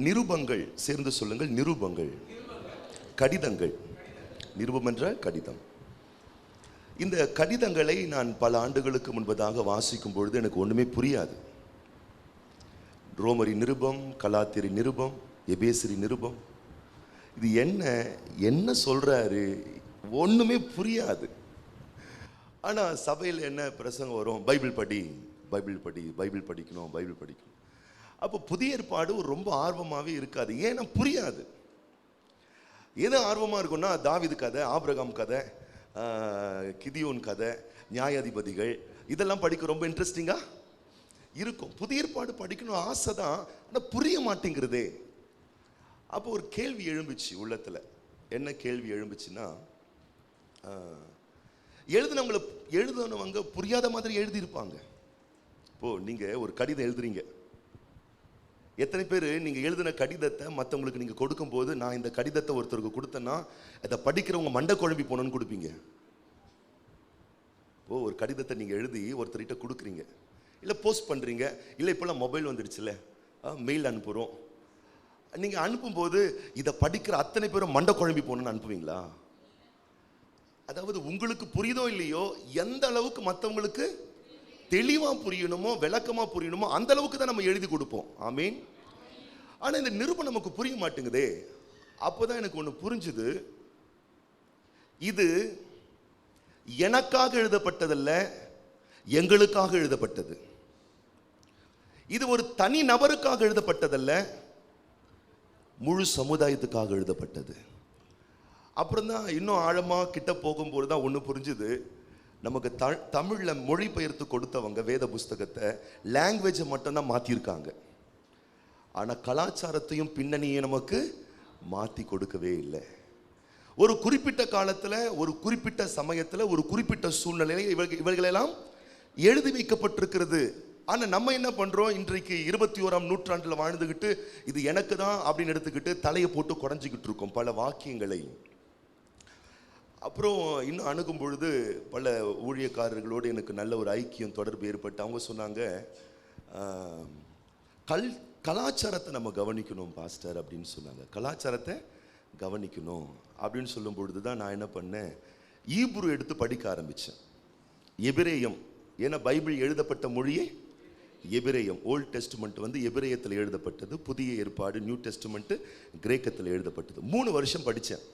நிருபங்கள் சேர்ந்து சொல்லுங்கள். நிருபங்கள், கடிதங்கள். நிருபம் என்ற கடிதம். இந்த கடிதங்களை நான் பல ஆண்டுகளுக்கு முன்பதாக வாசிக்கும் பொழுது எனக்கு ஒண்ணுமே புரியாது. ரோமரி நிருபம், கலாத்திரி நிருபம், எபேசிரி நிருபம், இது என்ன என்ன சொல்றாரு ஒண்ணுமே புரியாது. ஆனா சபையில் என்ன பிரசங்கம் வரும்? பைபிள் படி, பைபிள் படி, பைபிள் படிக்கணும், பைபிள் படிக்கணும். அப்போ புதிய ஏற்பாடு ரொம்ப ஆர்வமாகவே இருக்காது. ஏன்னா புரியாது. எது ஆர்வமாக இருக்கும்னா தாவீது கதை, ஆபிரகாம் கதை, கிதியோன் கதை, நியாயாதிபதிகள், இதெல்லாம் படிக்க ரொம்ப இன்ட்ரெஸ்டிங்காக இருக்கும். புதிய ஏற்பாடு படிக்கணும் ஆசை தான், ஆனால் புரிய மாட்டேங்கிறதே. அப்போ ஒரு கேள்வி எழும்பிச்சு உள்ளத்தில். என்ன கேள்வி எழும்பிச்சுன்னா, எழுதுனவங்க புரியாத மாதிரி எழுதியிருப்பாங்க. இப்போ நீங்கள் ஒரு கடிதம் எழுதுறீங்க. எத்தனை பேர் நீங்கள் எழுதின கடிதத்தை மற்றவங்களுக்கு நீங்கள் கொடுக்கும்போது, நான் இந்த கடிதத்தை ஒருத்தருக்கு கொடுத்தேன்னா அதை படிக்கிறவங்க மண்டை குழம்பி போனோன்னு கொடுப்பீங்க? ஒரு கடிதத்தை நீங்கள் எழுதி ஒருத்தர்கிட்ட கொடுக்குறீங்க, இல்லை போஸ்ட் பண்ணுறீங்க, இல்லை இப்போல்லாம் மொபைல் வந்துடுச்சுல்ல, மெயில் அனுப்புகிறோம். நீங்கள் அனுப்பும்போது இதை படிக்கிற அத்தனை பேரும் மண்டை குழம்பி போகணுன்னு அனுப்புவீங்களா? அதாவது உங்களுக்கு புரியுதோ இல்லையோ, எந்த அளவுக்கு மற்றவங்களுக்கு தெளிவாக புரியணுமோ, விளக்கமாக புரியணுமோ அந்த அளவுக்கு தான் நம்ம எழுதி கொடுப்போம். ஆமீன். ஆனால் இந்த நிருபம் நமக்கு புரிய மாட்டேங்குதே. அப்போதான் எனக்கு ஒன்று புரிஞ்சுது. இது எனக்காக எழுதப்பட்டதல்ல, எங்களுக்காக எழுதப்பட்டது. இது ஒரு தனி நபருக்காக எழுதப்பட்டதல்ல, முழு சமுதாயத்துக்காக எழுதப்பட்டது. அப்புறம் தான் இன்னும் ஆழமாக கிட்ட போகும்போது தான் ஒன்று புரிஞ்சுது. நமக்கு தமிழில் மொழிபெயர்த்து கொடுத்தவங்க வேத புஸ்தகத்தை லாங்குவேஜை மட்டும்தான் மாற்றிருக்காங்க. ஆனால் கலாச்சாரத்தையும் பின்னணியை நமக்கு மாற்றி கொடுக்கவே இல்லை. ஒரு குறிப்பிட்ட காலத்தில், ஒரு குறிப்பிட்ட சமயத்தில், ஒரு குறிப்பிட்ட சூழ்நிலையில் இவர்களெல்லாம் எழுதி வைக்கப்பட்டிருக்கிறது. ஆனால் நம்ம என்ன பண்ணுறோம்? இன்றைக்கு 21ஆம் நூற்றாண்டில் வாழ்ந்துக்கிட்டு இது எனக்கு தான் அப்படின்னு எடுத்துக்கிட்டு தலையை போட்டு குறைஞ்சிக்கிட்டு இருக்கோம் பல வாக்கியங்களை. அப்புறம் இன்னும் அணுகும் பொழுது பல ஊழியக்காரர்களோடு எனக்கு நல்ல ஒரு ஐக்கியம், தொடர்பு ஏற்பட்டு அவங்க சொன்னாங்க, கலாச்சாரத்தை நம்ம கவனிக்கணும் பாஸ்டர் அப்படின்னு சொன்னாங்க. கலாச்சாரத்தை கவனிக்கணும் அப்படின்னு சொல்லும் பொழுது தான் நான் என்ன பண்ணேன், ஈப்ரு எடுத்து படிக்க ஆரம்பித்தேன். எபிரேயம், ஏன்னா பைபிள் எழுதப்பட்ட மொழியே எபிரேயம். ஓல்ட் டெஸ்ட்மெண்ட் வந்து எபிரேயத்தில் எழுதப்பட்டது, புதிய ஏற்பாடு நியூ டெஸ்ட்மெண்ட் கிரேக்கத்தில் எழுதப்பட்டது. 3 வருஷம் படித்தேன்.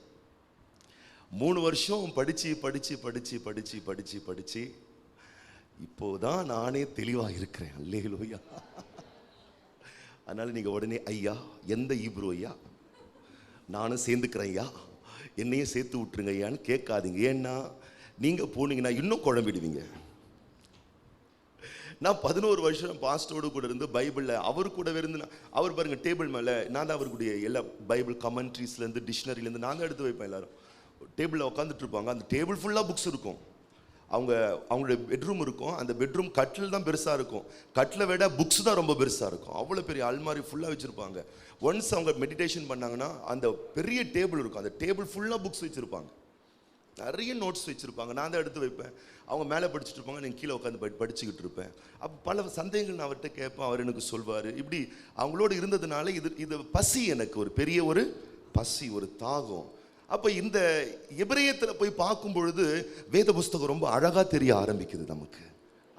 3 வருஷம் படித்து படித்து படித்து படித்து படித்து படித்து இப்போதான் நானே தெளிவாக இருக்கிறேன். அல்லேலூயா. அதனால் நீங்கள் உடனே ஐயா எந்த ஈப்ரு ஐயா, நானும் சேர்ந்துக்கிறேன் ஐயா, என்னையும் சேர்த்து விட்டுருங்க ஐயான்னு கேட்காதீங்க. ஏன்னா நீங்கள் போனீங்கன்னா இன்னும் குழம்பிடுவீங்க. நான் 11 வருஷம் பாஸ்டரோடு கூட இருந்து பைபிளில் அவர் கூடவே இருந்து, அவர் பாருங்கள் டேபிள் மேலே நான் தான் அவருடைய எல்லா பைபிள் கமெண்ட்ரிஸ்லேருந்து டிக்ஷனரிலேருந்து நான் தான் எடுத்து வைப்பேன். எல்லாரும் டேபிளில் உட்காந்துட்டு இருப்பாங்க. அந்த டேபிள் ஃபுல்லாக புக்ஸ் இருக்கும். அவங்களுடைய பெட்ரூம் இருக்கும். அந்த பெட்ரூம் கட்டில் தான் பெருசாக இருக்கும். கட்டில் விட புக்ஸ் தான் ரொம்ப பெருசாக இருக்கும். அவ்வளோ பெரிய அல்மாரி ஃபுல்லாக வச்சுருப்பாங்க. ஒன்ஸ் அவங்க மெடிடேஷன் பண்ணாங்கன்னா அந்த பெரிய டேபிள் இருக்கும். அந்த டேபிள் ஃபுல்லாக புக்ஸ் வச்சுருப்பாங்க, நிறைய நோட்ஸ் வச்சுருப்பாங்க. நான் தான் எடுத்து வைப்பேன். அவங்க மேலே படிச்சுட்டு இருப்பாங்க, நீங்கள் கீழே உட்காந்து படிச்சுக்கிட்டு இருப்பேன். அப்போ பல சந்தேகங்கள் நான் அவர்கிட்ட கேட்பேன், அவர் எனக்கு சொல்வார். இப்படி அவங்களோடு இருந்ததுனால இது பசி, எனக்கு ஒரு பெரிய ஒரு பசி, ஒரு தாகம். அப்போ இந்த எபிரேயத்தில் போய் பார்க்கும் பொழுது வேத புஸ்தகம் ரொம்ப அழகாக தெரிய ஆரம்பிக்குது நமக்கு.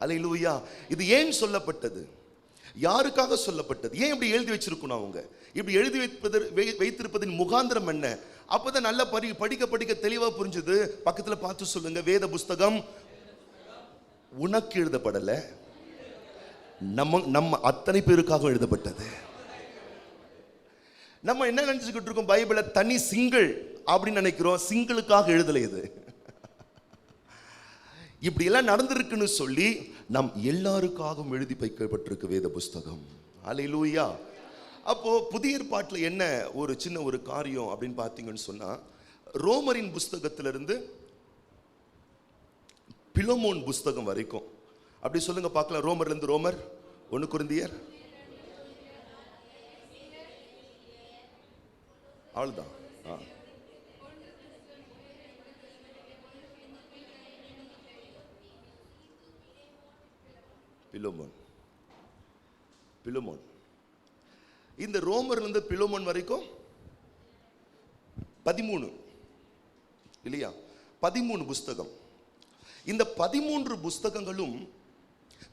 அல்லேலூயா. இது ஏன் சொல்லப்பட்டது, யாருக்காக சொல்லப்பட்டது, ஏன் இப்படி எழுதி வச்சிருக்கணும், அவங்க இப்படி எழுதி வைத்திருப்பதின் முகாந்திரம் என்ன? அப்போதான் நல்லா படிக்க படிக்க தெளிவாக புரிஞ்சுது. பக்கத்தில் பார்த்து சொல்லுங்க, வேத புஸ்தகம் உனக்கு எழுதப்படலை, நம்ம அத்தனை பேருக்காக எழுதப்பட்டது. நம்ம என்ன நினைச்சுக்கிட்டு இருக்கோம், பைபிளை தனி சிங்கிள் அப்படின்னு நினைக்கிறோம். சிங்கிளுக்காக எழுதலை இது. இப்படி எல்லாம் நடந்திருக்குன்னு சொல்லி நம் எல்லாருக்காகவும் எழுதி வைக்கப்பட்டிருக்கு வேத புஸ்தகம். அல்லேலூயா. அப்போ புதிய ஏற்பாட்டில் என்ன ஒரு சின்ன ஒரு காரியம் அப்படின்னு பார்த்தீங்கன்னு சொன்னா, ரோமரின் புஸ்தகத்திலிருந்து பிலமோன் புஸ்தகம் வரைக்கும் அப்படி சொல்லுங்க பார்க்கலாம். ரோமர்ல இருந்து ரோமர், 1 கொரிந்தியர், அவ்வளவுதான். பிலமோன். இந்த ரோமர்ல இருந்து பிலோமோன் வரைக்கும் 13 இல்லையா? 13 புஸ்தகம். இந்த 13 புஸ்தகங்களும்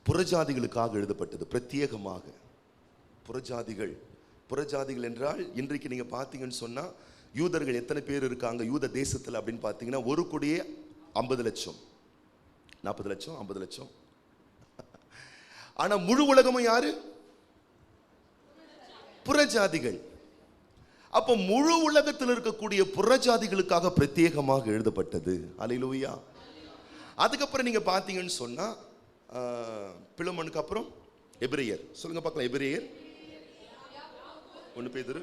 புறஜாதிகளுக்காக எழுதப்பட்டது. பிரத்யேகமாக புறஜாதிகள் என்றால் இன்றைக்கு நீங்க பார்த்தீங்கன்னு சொன்னா யூதர்கள் எத்தனை பேர் இருக்காங்க யூத தேசத்தில் அப்படின்னு பார்த்தீங்கன்னா 1 கோடியே 50 லட்சம், 40 லட்சம், 50 லட்சம். ஆனா முழு உலகமும் யாரு? புறஜாதிகள். அப்ப முழு உலகத்தில் இருக்கக்கூடிய புறஜாதிகளுக்காக பிரத்யேகமாக எழுதப்பட்டது. அல்லேலூயா. அதுக்கப்புறம் நீங்க பார்த்தீங்கன்னு சொன்னா பிலோமோனுக்கு அப்புறம் எபிரேயர். சொல்லுங்க பார்க்கலாம். எபிரேயர் 1 பேதுரு,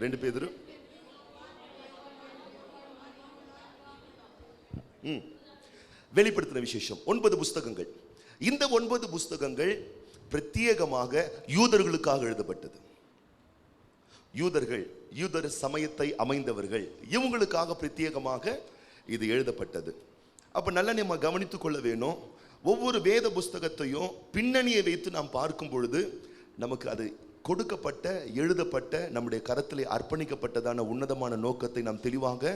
2 பேதுரு, வெளிப்படுத்தின விசேஷம் 9 புஸ்தகங்கள். இந்த 9 புஸ்தகங்கள் பிரத்யேகமாக யூதர்களுக்காக எழுதப்பட்டது. யூதர் சமயத்தை அமைந்தவர்கள், இவங்களுக்காக பிரத்யேகமாக இது எழுதப்பட்டது. அப்ப நல்லா நம்ம கவனித்துக் கொள்ள வேணும். ஒவ்வொரு வேத புஸ்தகத்தையும் பின்னணியை வைத்து நாம் பார்க்கும் பொழுது நமக்கு அது கொடுக்கப்பட்ட, எழுதப்பட்ட, நம்முடைய கரத்திலே அர்ப்பணிக்கப்பட்டதான உன்னதமான நோக்கத்தை நாம் தெளிவாக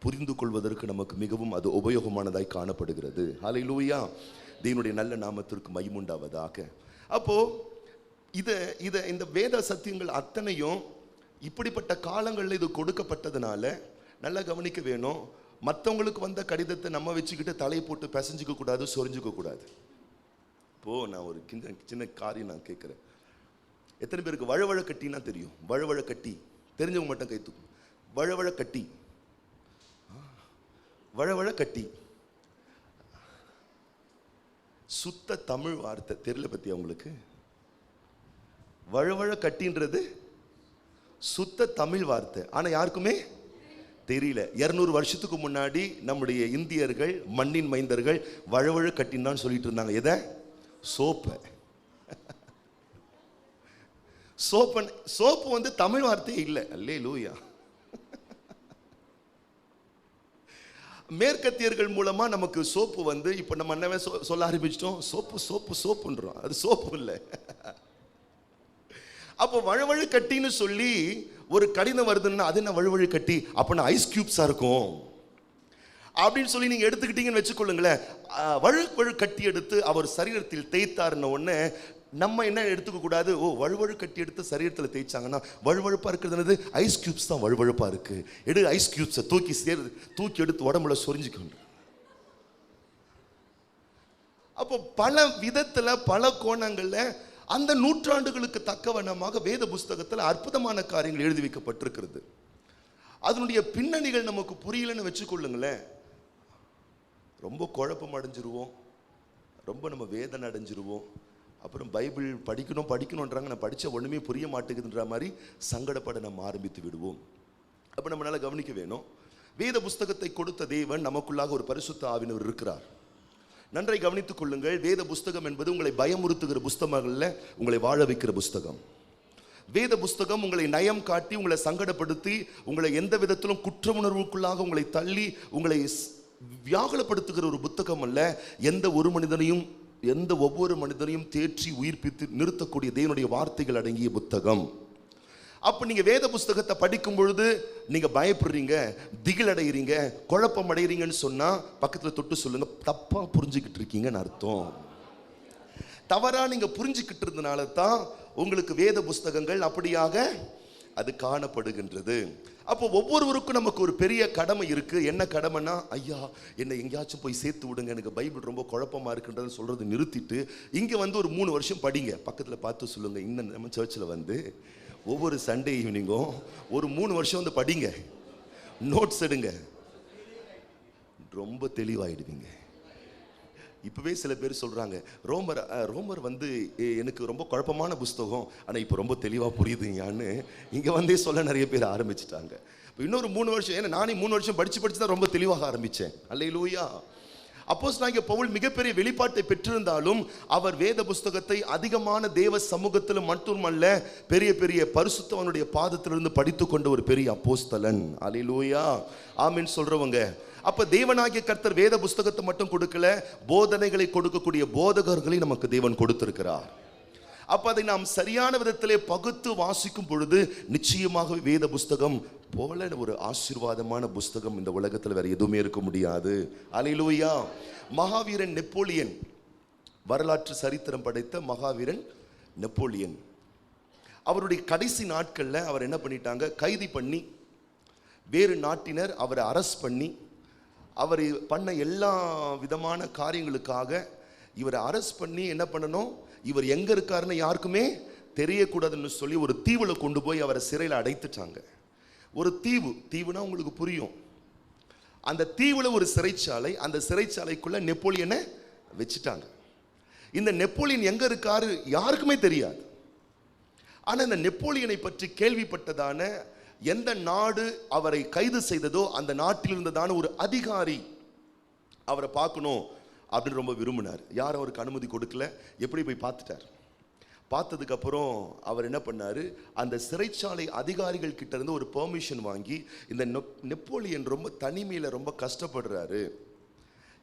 புரிந்து கொள்வதற்கு நமக்கு மிகவும் அது உபயோகமானதாய் காணப்படுகிறது. ஹல்லேலூயா. தேவனுடைய நல்ல நாமத்திற்கு மகிமை உண்டாவதாக. அப்போ இந்த வேத சத்தியங்கள் அத்தனையும் இப்படிப்பட்ட காலங்களில் இது கொடுக்கப்பட்டதுனால நல்லா கவனிக்க வேணும். மற்றவங்களுக்கு வந்த கடிதத்தை நம்ம வச்சுக்கிட்டு தலையை போட்டு பிசைஞ்சிக்க கூடாது, சொரிஞ்சிக்க கூடாது. இப்போ நான் ஒரு சின்ன காரியம் நான் கேட்குறேன். எத்தனை பேருக்கு வழவழ கட்டினா தெரியும்? வழவழ கட்டி தெரிஞ்சவங்க மட்டும் கை தூக்கும். வழவழ கட்டி, வழவழ கட்டி சுத்த தமிழ் வார்த்தை தெரியல பத்தி அவங்களுக்கு. வழவழ கட்டின்றது சுத்த தமிழ் வார்த்தை, ஆனா யாருக்குமே தெரியல. 200 வருஷத்துக்கு முன்னாடி நம்முடைய இந்தியர்கள், மண்ணின் மைந்தர்கள் வழவழ கட்டின்னு சொல்லிட்டு இருந்தாங்க. எதை? சோப்பை. சோப்பு வந்து தமிழ் வார்த்தையே இல்லை. அல்லேலூயா. மேற்கத்தியர்கள் மூலமா நமக்கு சோப்பு வந்து இப்ப நம்ம என்ன சொல்ல ஆரம்பிச்சிட்டோம்? சோப்புன்றோம். அது சோப்பு இல்லை. அப்போ வழுவழு கட்டின்னு சொல்லி ஒரு கடிதம் வருதுன்னா அது என்ன வழுவழு கட்டி? அப்ப ஐஸ் கியூப்ஸா இருக்கும் அப்படின்னு சொல்லி நீங்க எடுத்துக்கிட்டீங்கன்னு வச்சுக்கொள்ளுங்களேன். வழுவழு கட்டி எடுத்து அவர் சரீரத்தில் தேய்த்தாருன்ன உடனே நம்ம என்ன எடுத்துக்க கூடாது? ஓ, வழுவழு கட்டி எடுத்து சரீரத்தில் தேய்ச்சாங்கன்னா வழுவழுப்பா இருக்கிறது ஐஸ் கியூப்ஸ் தான் வழுவழுப்பா இருக்கு. ஐஸ் கியூப்ஸை தூக்கி எடுத்து உடம்புல சொரிஞ்சுக்கொண்டு. அப்போ பல விதத்துல, பல கோணங்கள்ல அந்த நூற்றாண்டுகளுக்கு தக்கவனமாக வேத புஸ்தகத்தில் அற்புதமான காரியங்கள் எழுதி வைக்கப்பட்டிருக்கிறது. அதனுடைய பின்னணிகள் நமக்கு புரியலன்னு வச்சுக்கொள்ளுங்களேன், ரொம்ப குழப்பம் அடைஞ்சிருவோம், ரொம்ப நம்ம வேதனை அடைஞ்சிருவோம். அப்புறம் பைபிள் படிக்கணுன்றாங்க, நான் படித்த ஒன்றுமே புரிய மாட்டேங்குதுன்ற மாதிரி சங்கடப்பட நம்ம ஆரம்பித்து விடுவோம். அப்போ நம்ம நல்லா கவனிக்க வேணும். வேத புஸ்தகத்தை கொடுத்த தேவன் நமக்குள்ளாக ஒரு பரிசுத்த ஆவியானவர் இருக்கிறார். நன்றை கவனித்துக் கொள்ளுங்கள். வேத புஸ்தகம் என்பது உங்களை பயமுறுத்துகிற புஸ்தகங்கள்ல உங்களை வாழ வைக்கிற புஸ்தகம். வேத புஸ்தகம் உங்களை நயம் காட்டி, உங்களை சங்கடப்படுத்தி, உங்களை எந்த விதத்திலும் குற்ற உணர்வுக்குள்ளாக உங்களை தள்ளி, உங்களை வியாகுலப்படுத்துகிற ஒரு புத்தகம் அல்ல. ஒவ்வொரு மனிதனையும் தேற்றி உயிர்ப்பித்து நிறுத்தக்கூடிய தேவனுடைய வார்த்தைகள் அடங்கிய புத்தகம். அப்ப நீங்க வேத புஸ்தகத்தை படிக்கும் பொழுது நீங்க பயப்படுறீங்க, திகில் அடைகிறீங்க, குழப்பம் அடைகிறீங்கன்னு சொன்னா பக்கத்துல தொட்டு சொல்லுங்க, தப்பா புரிஞ்சுக்கிட்டு இருக்கீங்கன்னு அர்த்தம். தவறா நீங்க புரிஞ்சுக்கிட்டு இருந்தனால தான் உங்களுக்கு வேத புஸ்தகங்கள் அப்படியாக அது காணப்படுகின்றது. அப்போ ஒவ்வொருவருக்கும் நமக்கு ஒரு பெரிய கடமை இருக்கு. என்ன கடமைன்னா, ஐயா என்னை எங்கேயாச்சும் போய் சேர்த்து விடுங்க, எனக்கு பைபிள் ரொம்ப குழப்பமா இருக்குன்றதுன்னு சொல்றது நிறுத்திட்டு இங்க வந்து ஒரு 3 வருஷம் படிங்க. பக்கத்துல பார்த்து சொல்லுங்க, இந்த நம்ம சர்ச்சில் வந்து ஒவ்வொரு சண்டே ஈவினிங்கும் ஒரு 3 வருஷம் வந்து படிங்க, நோட்ஸ் எடுங்க, ரொம்ப தெளிவாயிடுவீங்க. இப்பவே சில பேர் சொல்றாங்க, ரோமர் வந்து எனக்கு ரொம்ப குழப்பமான புஸ்தகம், ஆனா இப்போ ரொம்ப தெளிவா புரியுதுங்கன்னு இங்க வந்தே சொல்ல நிறைய பேர் ஆரம்பிச்சுட்டாங்க. இன்னொரு 3 வருஷம், ஏன்னா நானே 3 வருஷம் படிச்சு தான் ரொம்ப தெளிவாக ஆரம்பிச்சேன். அல்லேலூயா. அப்போஸ்தலனாகிய பவுல் மிகப்பெரிய வெளிப்பாட்டை பெற்றிருந்தாலும் அவர் வேத புஸ்தகத்தை அதிகமான தேவ சமூகத்தில் மட்டுமல்ல, பெரிய பெரிய பரிசுத்தவனுடைய பாதத்திலிருந்து படித்து கொண்ட ஒரு பெரிய அப்போஸ்தலன். அல்லேலூயா, ஆமென் சொல்றவங்க. அப்ப தேவனாகிய கர்த்தர் வேத புஸ்தகத்தை மட்டும் கொடுக்கல, போதனைகளை கொடுக்கக்கூடிய போதகர்களை நமக்கு தேவன் கொடுத்திருக்கிறார். அப்ப அதை நாம் சரியான விதத்திலே பகுத்து வாசிக்கும் பொழுது நிச்சயமாக வேத புஸ்தகம் போல ஒரு ஆசீர்வாதமான புஸ்தகம் இந்த உலகத்தில் வேற எதுவுமே இருக்க முடியாது. அல்லேலூயா. மகாவீரன் நெப்போலியன், வரலாற்று சரித்திரம் படைத்த மகாவீரன் நெப்போலியன், அவருடைய கடைசி நாட்கள்ல அவர் என்ன பண்ணிட்டாங்க, கைது பண்ணி வேறு நாட்டினர் அவரை அரெஸ்ட் பண்ணி, அவர் பண்ண எல்லா விதமான காரியங்களுக்காக இவரை அரெஸ்ட் பண்ணி என்ன பண்ணணும், இவர் எங்க இருக்காருன்னு யாருக்குமே தெரியக்கூடாதுன்னு சொல்லி ஒரு தீவுல கொண்டு போய் அவரை சிறையில் அடைத்துட்டாங்க. ஒரு தீவுனா உங்களுக்கு புரியும். அந்த தீவுல ஒரு சிறைச்சாலை, அந்த சிறைச்சாலைக்குள்ள நெப்போலியனை வச்சுட்டாங்க. இந்த நெப்போலியன் எங்க இருக்காரு யாருக்குமே தெரியாது. ஆனா இந்த நெப்போலியனை பற்றி கேள்விப்பட்டதான எந்த நாடு அவரை கைது செய்ததோ அந்த நாட்டில் இருந்ததான ஒரு அதிகாரி அவரை பார்க்கணும் அப்படின்னு ரொம்ப விரும்பினார். யாரும் அவருக்கு அனுமதி கொடுக்கல. எப்படி போய் பார்த்துட்டார். பார்த்ததுக்கு அப்புறம் அவர் என்ன பண்ணாரு, அந்த சிறைச்சாலை அதிகாரிகள் கிட்ட இருந்து ஒரு பெர்மிஷன் வாங்கி, இந்த நெப்போலியன் ரொம்ப தனிமையில ரொம்ப கஷ்டப்படுறாரு,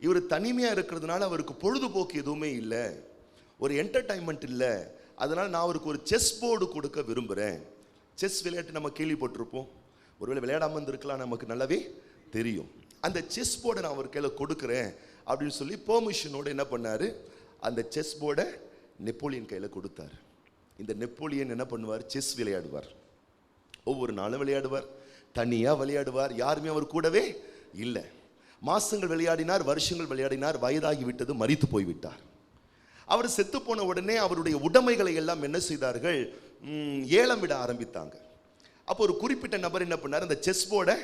இவர் தனிமையா இருக்கிறதுனால அவருக்கு பொழுதுபோக்கு எதுவுமே இல்லை, ஒரு என்டர்டைன்மெண்ட் இல்லை, அதனால நான் அவருக்கு ஒரு செஸ் போர்டு கொடுக்க விரும்புகிறேன். செஸ் விளையாட்டு நம்ம கேள்விப்பட்டிருப்போம், ஒருவேளை விளையாடாமல் இருந்திருக்கலாம், நமக்கு நல்லாவே தெரியும். அந்த செஸ் போர்டை நான் அவர் கையில் கொடுக்குறேன் அப்படின்னு சொல்லி பெர்மிஷனோட என்ன பண்ணாரு, அந்த செஸ் போர்டை நெப்போலியன் கையில் கொடுத்தார். இந்த நெப்போலியன் என்ன பண்ணுவார், செஸ் விளையாடுவார். ஒவ்வொரு நாளும் விளையாடுவார், தனியாக விளையாடுவார், யாருமே அவர் கூடவே இல்லை. மாசங்கள் விளையாடினார், வருஷங்கள் விளையாடினார், வயதாகி விட்டது, மரித்து போய்விட்டார். அவர் செத்து போன உடனே அவருடைய உடைமைகளை எல்லாம் என்ன செய்தார்கள், ஏலம் விட ஆரம்பித்தாங்க. அப்போ ஒரு குறிப்பிட்ட நபர் என்ன பண்ணார், அந்த செஸ் போர்டை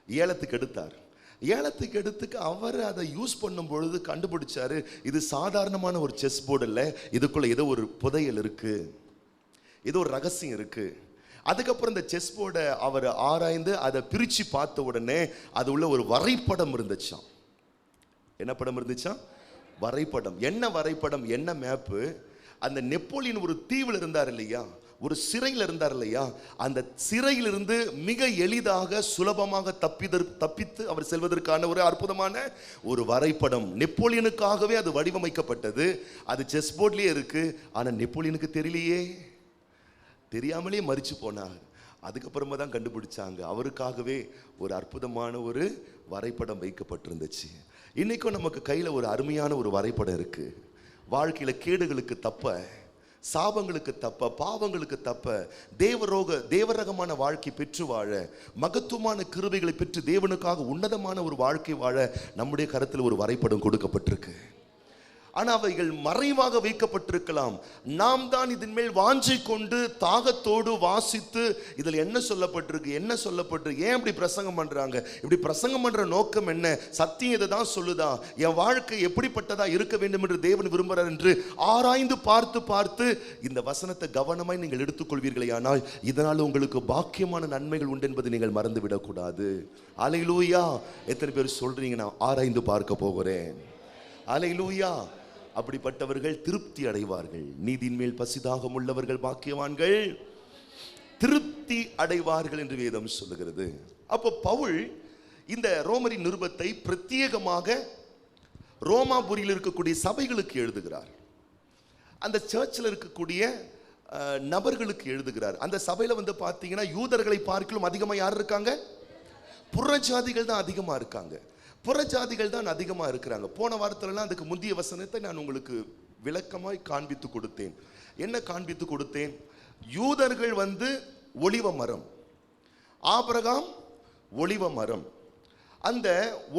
ஏலத்துக்கு எடுத்தார். ஏலத்துக்கு எடுத்துக்கு அவர் அதை யூஸ் பண்ணும் பொழுது கண்டுபிடிச்சாரு, இது சாதாரணமான ஒரு செஸ் போர்டு இல்லை, இதுக்குள்ள ஏதோ ஒரு புதையல் இருக்கு, ஏதோ ஒரு ரகசியம் இருக்கு. அதுக்கப்புறம் இந்த செஸ் போர்டை அவர் ஆராய்ந்து அதை பிரித்து பார்த்த உடனே அது உள்ள ஒரு வரைபடம் இருந்துச்சாம். என்ன படம் இருந்துச்சாம், வரைபடம். என்ன வரைபடம், என்ன மேப்பு, அந்த நெப்போலியன் ஒரு தீவில் இருந்தார் இல்லையா, ஒரு சிறையில் இருந்தார் இல்லையா, அந்த சிறையிலிருந்து மிக எளிதாக சுலபமாக தப்பித்து அவர் செல்வதற்கான ஒரு அற்புதமான ஒரு வரைபடம். நெப்போலியனுக்காகவே அது வடிவமைக்கப்பட்டது. அது செஸ் போர்ட்லயே இருக்கு. ஆனா நெப்போலியனுக்கு தெரியலையே, தெரியாமலே மரிச்சு போனார். அதுக்கப்புறமா தான் கண்டுபிடிச்சாங்க, அவருக்காகவே ஒரு அற்புதமான ஒரு வரைபடம் வைக்கப்பட்டிருந்துச்சு. இன்னைக்கும் நமக்கு கையில ஒரு அருமையான ஒரு வரைபடம் இருக்கு. வாழ்க்கையில கேடுகளுக்கு தப்ப, சாபங்களுக்கு தப்ப, பாவங்களுக்கு தப்ப, தேவரகமான வாழ்க்கை பெற்று வாழ, மகத்துவமான கிருபைகளை பெற்று தேவனுக்காக உன்னதமான ஒரு வாழ்க்கை வாழ நம்முடைய கருத்தில் ஒரு வரைபடம் கொடுக்கப்பட்டிருக்கு. ஆனால் அவைகள் மறைவாக வைக்கப்பட்டிருக்கலாம். நாம் தான் இதன் மேல் வாஞ்சை கொண்டு தாகத்தோடு வாசித்து இதில் என்ன சொல்லப்பட்டிருக்கு, என்ன சொல்லப்பட்டிருக்கு, ஏன் இப்படி பிரசங்கம் பண்றாங்க, இப்படி பிரசங்கம் பண்ற நோக்கம் என்ன, சத்தியம் இதை தான் சொல்லுதா, என் வாழ்க்கை எப்படிப்பட்டதா இருக்க வேண்டும் என்று தேவன் விரும்புகிறார் என்று ஆராய்ந்து பார்த்து பார்த்து இந்த வசனத்தை கவனமாய் நீங்கள் எடுத்துக்கொள்வீர்களே, ஆனால் இதனால் உங்களுக்கு பாக்கியமான நன்மைகள் உண்டு என்பதை நீங்கள் மறந்துவிடக்கூடாது. அல்லேலூயா. எத்தனை பேர் சொல்றீங்க, நான் ஆராய்ந்து பார்க்க போகிறேன். அல்லேலூயா. அப்படிப்பட்டவர்கள் திருப்தி அடைவார்கள். நீதியின் மேல் பசிதாகம் உள்ளவர்கள் பாக்கியவான்கள், திருப்தி அடைவார்கள் என்று வேதம் சொல்லுகிறது. அப்போ பவுல் இந்த ரோமரின் நிருபத்தை பிரத்யேகமாக ரோமாபுரியில் இருக்கக்கூடிய சபைகளுக்கு எழுதுகிறார். அந்த சர்ச்சில் இருக்கக்கூடிய நபர்களுக்கு எழுதுகிறார். அந்த சபையில வந்து பார்த்தீங்கன்னா யூதர்களை பார்க்கலும் அதிகமாக யார் இருக்காங்க, புறஜாதிகள் தான் அதிகமாக இருக்காங்க. புறஜாதிகள் தான் அதிகமாக இருக்கிறாங்க. போன வாரத்திலலாம் அதுக்கு முந்தைய வசனத்தை நான் உங்களுக்கு விளக்கமாய் காண்பித்து கொடுத்தேன். என்ன காண்பித்து கொடுத்தேன், யூதர்கள் வந்து ஒலிவ மரம், ஆபிரகாம் ஒலிவ மரம். அந்த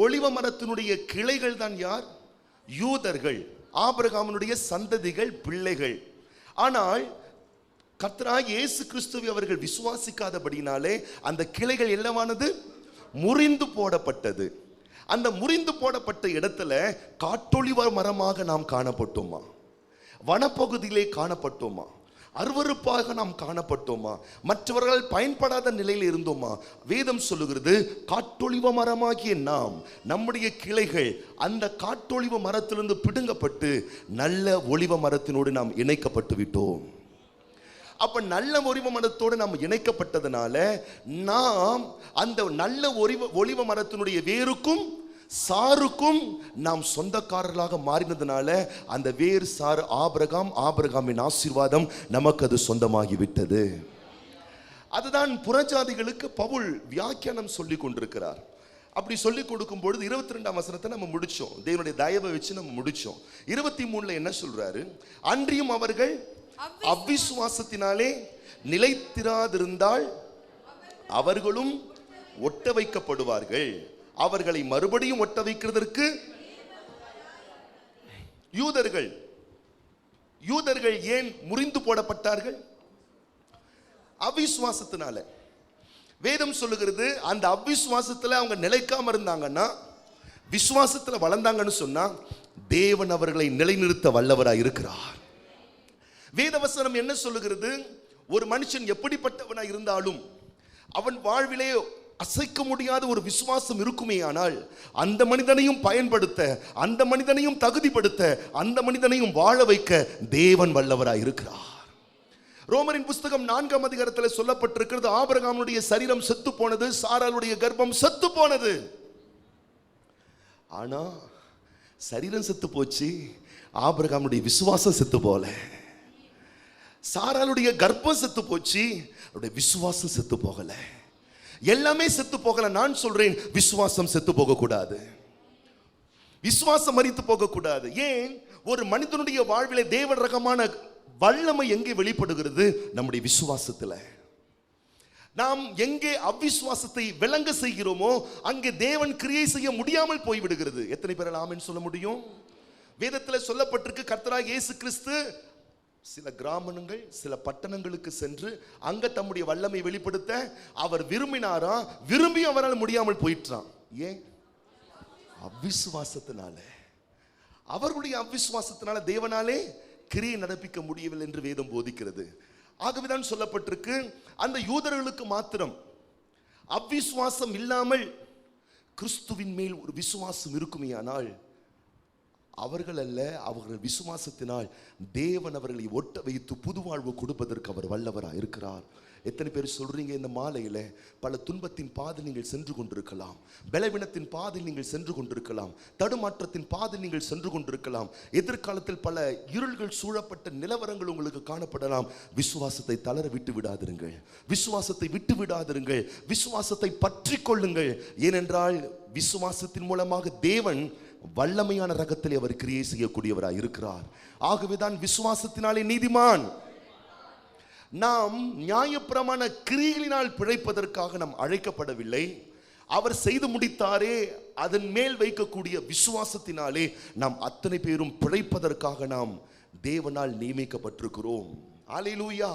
ஒலிவ மரத்தினுடைய கிளைகள் தான் யார், யூதர்கள், ஆபிரகாமினுடைய சந்ததிகள், பிள்ளைகள். ஆனால் கர்த்தராகிய இயேசு கிறிஸ்துவை அவர்கள் விசுவாசிக்காதபடினாலே அந்த கிளைகள் என்னவானது, முறிந்து போடப்பட்டது. அந்த முறிந்து போடப்பட்ட இடத்துல காட்டொளிவ மரமாக நாம் காணப்பட்டோமா, வனப்பகுதியிலே காணப்பட்டோமா, அருவருப்பாக நாம் காணப்பட்டோமா, மற்றவர்கள் பயன்படாத நிலையில் இருந்தோமா? வேதம் சொல்லுகிறது, காட்டொளிவ மரமாகிய நாம், நம்முடைய கிளைகள் அந்த காட்டொளிவ மரத்திலிருந்து பிடுங்கப்பட்டு நல்ல ஒளிவ மரத்தினோடு நாம் இணைக்கப்பட்டு விட்டோம். அப்ப நல்ல ஒலிவ மரத்தோடு நாம் இணைக்கப்பட்டதுனால நாம் அந்த நல்ல ஒலிவ மரத்தினுடைய வேருக்கும் சாருக்கும் நாம் சொந்தக்காரர்களாக மாறினதுனால அந்த வேறு சார் ஆபிரகாம், ஆபிரகாமின் ஆசீர்வாதம் நமக்கு அது சொந்தமாகிவிட்டது. அதுதான் புறஜாதிகளுக்கு பவுல் வியாக்கியானம் சொல்லி கொண்டிருக்கிறார். அப்படி சொல்லி கொடுக்கும் பொழுது 22ஆம் வசனத்தை நம்ம முடிச்சோம். தேவனுடைய தயவை வச்சு நம்ம முடிச்சோம். 23ல என்ன சொல்றாரு? அன்றியும் அவர்கள் அவிசுவாசத்தினாலே நிலைத்திராதிருந்தால் அவர்களும் ஒட்ட வைக்கப்படுவார்கள். அவர்களை மறுபடியும் ஒட்ட வைக்கிறதற்கு யூதர்கள் ஏன் முறிந்து போடப்பட்டார்கள்? அவிசுவாசத்தினால. வேதம் சொல்லுகிறது, அந்த அவிசுவாசத்துல அவங்க நிலைக்காம இருந்தாங்கன்னா, விசுவாசத்துல வளர்ந்தாங்கன்னு சொன்னா, தேவன் அவர்களை நிலைநிறுத்த வல்லவராய் இருக்கிறார். வேதவசனம் என்ன சொல்லுகிறது? ஒரு மனுஷன் எப்படிப்பட்டவனாய் இருந்தாலும் அவன் வாழ்விலே அசைக்க முடியாத ஒரு விசுவாசம் இருக்குமே ஆனால், அந்த மனிதனையும் பயன்படுத்த, அந்த மனிதனையும் தகுதிப்படுத்த, அந்த மனிதனையும் வாழ வைக்க தேவன் வல்லவராய் இருக்கிறார். ரோமரின் புஸ்தகம் 4ஆம் அதிகாரத்தில் சொல்லப்பட்டிருக்கிறது, ஆபிரகாமுடைய சரீரம் செத்து போனது, சாராளுடைய கர்ப்பம் செத்து போனது. ஆனா சரீரம் செத்து போச்சு, ஆபிரகாமுடைய விசுவாசம் செத்து போல. சாராளுடைய கர்ப்பம் செத்து போச்சு, அவருடைய விசுவாசம் செத்து போகல. எல்லாமே செத்து போகல. நான் சொல்றேன், விசுவாசம் செத்து போக கூடாது, விசுவாசம் மரித்து போக கூடாது. ஏன்? ஒரு மனிதனுடைய வாழ்விலே தேவன் ரகமான வல்லமை எங்கே வெளிப்படுகிறது? நம்முடைய விசுவாசத்துல. நாம் எங்கே அவிசுவாசத்தை விளங்க செய்கிறோமோ அங்கே தேவன் கிரியை செய்ய முடியாமல் போய்விடுகிறது. எத்தனை பேரால் ஆமென் சொல்ல முடியும்? வேதத்தில் சொல்லப்பட்டிருக்கு, கர்த்தராகிய இயேசு கிறிஸ்து சில கிராமங்கள், சில பட்டணங்களுக்கு சென்று அங்க தம்முடைய வல்லமை வெளிப்படுத்த அவர் விரும்பினாரா, விரும்பி அவரால் முடியாமல் போயிட்டான். ஏன்? அவிசுவாசத்தினால. அவர்களுடைய அவிசுவாசத்தினால தேவனாலே கிரியை நடப்பிக்க முடியவில்லை என்று வேதம் போதிக்கிறது. ஆகவேதான் சொல்லப்பட்டிருக்கு, அந்த யூதர்களுக்கு மாத்திரம் அவிசுவாசம் இல்லாமல் கிறிஸ்துவின் மேல் ஒரு விசுவாசம் இருக்குமே ஆனால், அவர்கள் அல்ல, அவர்கள் விசுவாசத்தினால் தேவன் அவர்களை ஒட்ட வைத்து புது வாழ்வு கொடுப்பதற்கு அவர் வல்லவராக இருக்கிறார். எத்தனை பேர் சொல்றீங்க, இந்த மாலையில பல துன்பத்தின் பாதை நீங்கள் சென்று கொண்டிருக்கலாம், பலவீனத்தின் பாதை நீங்கள் சென்று கொண்டிருக்கலாம், தடுமாற்றத்தின் பாதை நீங்கள் சென்று கொண்டிருக்கலாம், எதிர்காலத்தில் பல இருள்கள் சூழப்பட்ட நிலவரங்கள் உங்களுக்கு காணப்படலாம். விசுவாசத்தை தளர விட்டு விடாதிருங்கள், விசுவாசத்தை விட்டு விடாதிருங்கள், விசுவாசத்தை பற்றி கொள்ளுங்கள். ஏனென்றால் விசுவாசத்தின் மூலமாக தேவன் வல்லமையான ரகத்திலே அவர் கிரியை செய்யக்கூடியவராய் இருக்கிறார். ஆகவேதான் விசுவாசத்தினாலே நீதிமான். நாம் நியாயப்பிரமாண கிரியைகளினால் பிழைப்பதற்காக நாம் அழைக்கப்படவில்லை. அவர் செய்து முடித்தாரே, அதன் மேல் வைக்கக்கூடிய விசுவாசத்தினாலே நாம் அத்தனை பேரும் பிழைப்பதற்காக நாம் தேவனால் நியமிக்கப்பட்டிருக்கிறோம். அல்லேலூயா.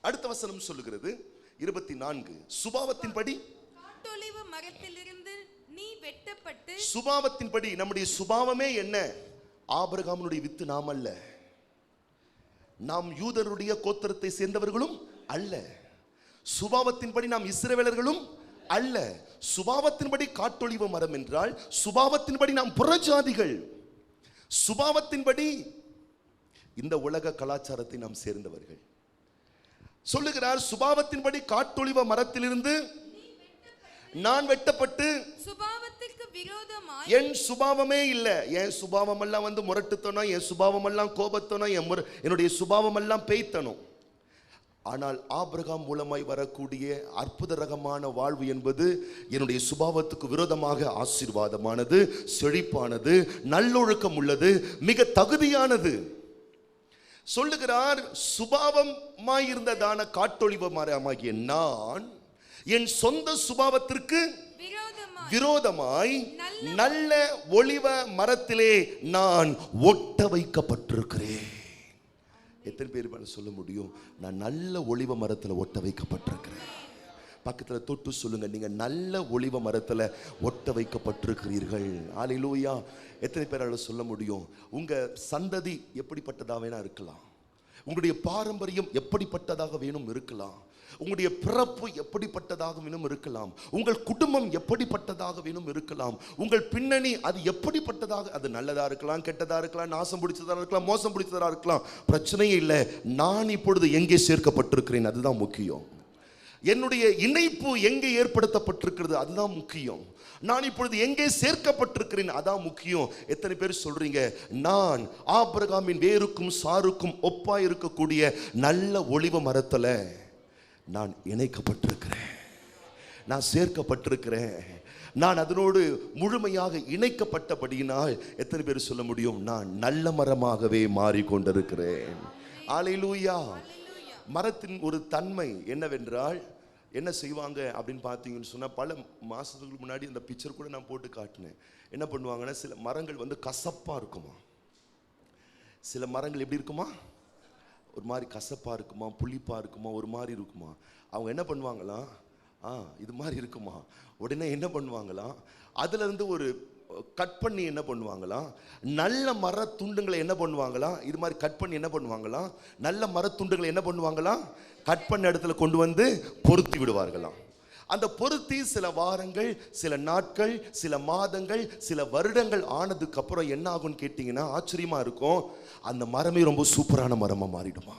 அடுத்த வசனம் சொல்லுகிறது 24, சுபாவத்தின்படி மரத்திலிருந்து நீ வெட்டப்பட்டு. சுபாவத்தின்படி, நம்முடைய சுபாவமே என்ன? ஆபிரகாமுடைய வித்து நாம் அல்ல, நாம் யூதருடைய கோத்திரத்தை சேர்ந்தவர்களும் அல்ல, சுபாவத்தின்படி நாம் இஸ்ரவேலர்களும் அல்ல. சுபாவத்தின்படி காட்டொளிவ மரம் என்றால் சுபாவத்தின்படி நாம் புறஜாதிகள், சுபாவத்தின்படி இந்த உலக கலாச்சாரத்தை நாம் சேர்ந்தவர்கள். சொல்லுகிறார், சுபாவத்தின்படி காட்டொளிவ மரத்திலிருந்து நான் வெட்டப்பட்டு. சுபாவத்திற்கு விரோதமாய் என் சுபாவமே இல்ல. என் சுபாவம் எல்லாம் முரட்டுத்தனம், என் சுபாவம் எல்லாம் கோபத்தனம், என்னுடைய சுபாவம் எல்லாம் பேய்த்தனம். ஆனால் ஆபிரகாம் மூலமாய் வரக்கூடிய அற்புத ரகமான வாழ்வு என்பது என்னுடைய சுபாவத்துக்கு விரோதமாக ஆசீர்வாதமானது, செழிப்பானது, நல்லொழுக்கம் உள்ளது, மிக தகுதியானது. சொல்லுகிறார், சுபாவமாயிருந்ததான காட்டொளிவ மரமாகிய நான் என் சொந்த சுபாவத்திற்கு விரோதமாய் நல்ல ஒளிவ மரத்திலே நான் ஒட்ட வைக்கப்பட்டிருக்கிறேன். எத்தனை பேர் சொல்ல முடியும், நான் நல்ல ஒளிவ மரத்தில் ஒட்ட வைக்கப்பட்டிருக்கிறேன்? பக்கத்தில் தொட்டு சொல்லுங்க, நீங்க நல்ல ஒளிவ மரத்தில் ஒட்ட வைக்கப்பட்டிருக்கிறீர்கள். அல்லேலூயா. எத்தனை பேரால் சொல்ல முடியும்? உங்க சந்ததி எப்படிப்பட்டதாக வேணா இருக்கலாம், உங்களுடைய பாரம்பரியம் எப்படிப்பட்டதாக வேணும் இருக்கலாம், உங்களுடைய பிறப்பு எப்படிப்பட்டதாக வேணும் இருக்கலாம், உங்கள் குடும்பம் எப்படிப்பட்டதாக வேணும் இருக்கலாம், உங்கள் பின்னணி அது எப்படிப்பட்டதாக, அது நல்லதா இருக்கலாம், கெட்டதா இருக்கலாம், நாசம் பிடிச்சதா இருக்கலாம், மோசம் பிடிச்சதா இருக்கலாம், பிரச்சனையே இல்லை. நான் இப்பொழுது எங்கே சேர்க்கப்பட்டிருக்கிறேன், அதுதான் முக்கியம். என்னுடைய இணைப்பு எங்கே ஏற்படுத்தப்பட்டிருக்கிறது அதுதான் முக்கியம். நான் இப்பொழுது எங்கே சேர்க்கப்பட்டிருக்கிறேன் அதான் முக்கியம். எத்தனை பேர் சொல்றீங்க, நான் ஆபிரகாமின் வேருக்கும் சாருக்கும் ஒப்பாய் இருக்கக்கூடிய நல்ல ஒலிவ மரத்துல நான் இணைக்கப்பட்டிருக்கிறேன், நான் சேர்க்கப்பட்டிருக்கிறேன், நான் அதனோடு முழுமையாக இணைக்கப்பட்டபடியினால் எத்தனை பேர் சொல்ல முடியும், நான் நல்ல மரமாகவே மாறிக்கொண்டிருக்கிறேன். அல்லேலூயா. மரத்தின் ஒரு தன்மை என்னவென்றால் என்ன செய்வாங்க அப்படின்னு பார்த்தீங்கன்னு சொன்னால், பல மாதத்துக்கு முன்னாடி அந்த பிக்சர் கூட நான் போட்டு காட்டினேன். என்ன பண்ணுவாங்கன்னா, சில மரங்கள் வந்து கசப்பாக இருக்குமா, சில மரங்கள் எப்படி இருக்குமா, ஒரு மாதிரி கசப்பாக இருக்குமா, புளிப்பாக இருக்குமா, ஒரு மாதிரி இருக்குமா. அவங்க என்ன பண்ணுவாங்களாம், இது மாதிரி இருக்குமா, உடனே என்ன பண்ணுவாங்களாம், அதுலேருந்து ஒரு கட் பண்ணி என்ன பண்ணுவாங்களாம், நல்ல மர துண்டுங்களை என்ன பண்ணுவாங்களாம், இது மாதிரி கட் பண்ணி என்ன பண்ணுவாங்களாம், நல்ல மர துண்டுகளை என்ன பண்ணுவாங்களாம், கட் பண்ண இடத்துல கொண்டு வந்து பொருத்தி விடுவார்களாம். அந்த பொருத்தி சில வாரங்கள், சில நாட்கள், சில மாதங்கள், சில வருடங்கள் ஆனதுக்கு அப்புறம் என்ன ஆகும்னு கேட்டீங்கன்னா ஆச்சரியமா இருக்கும். அந்த மரமே ரொம்ப சூப்பரான மரமா மாறிடுமா,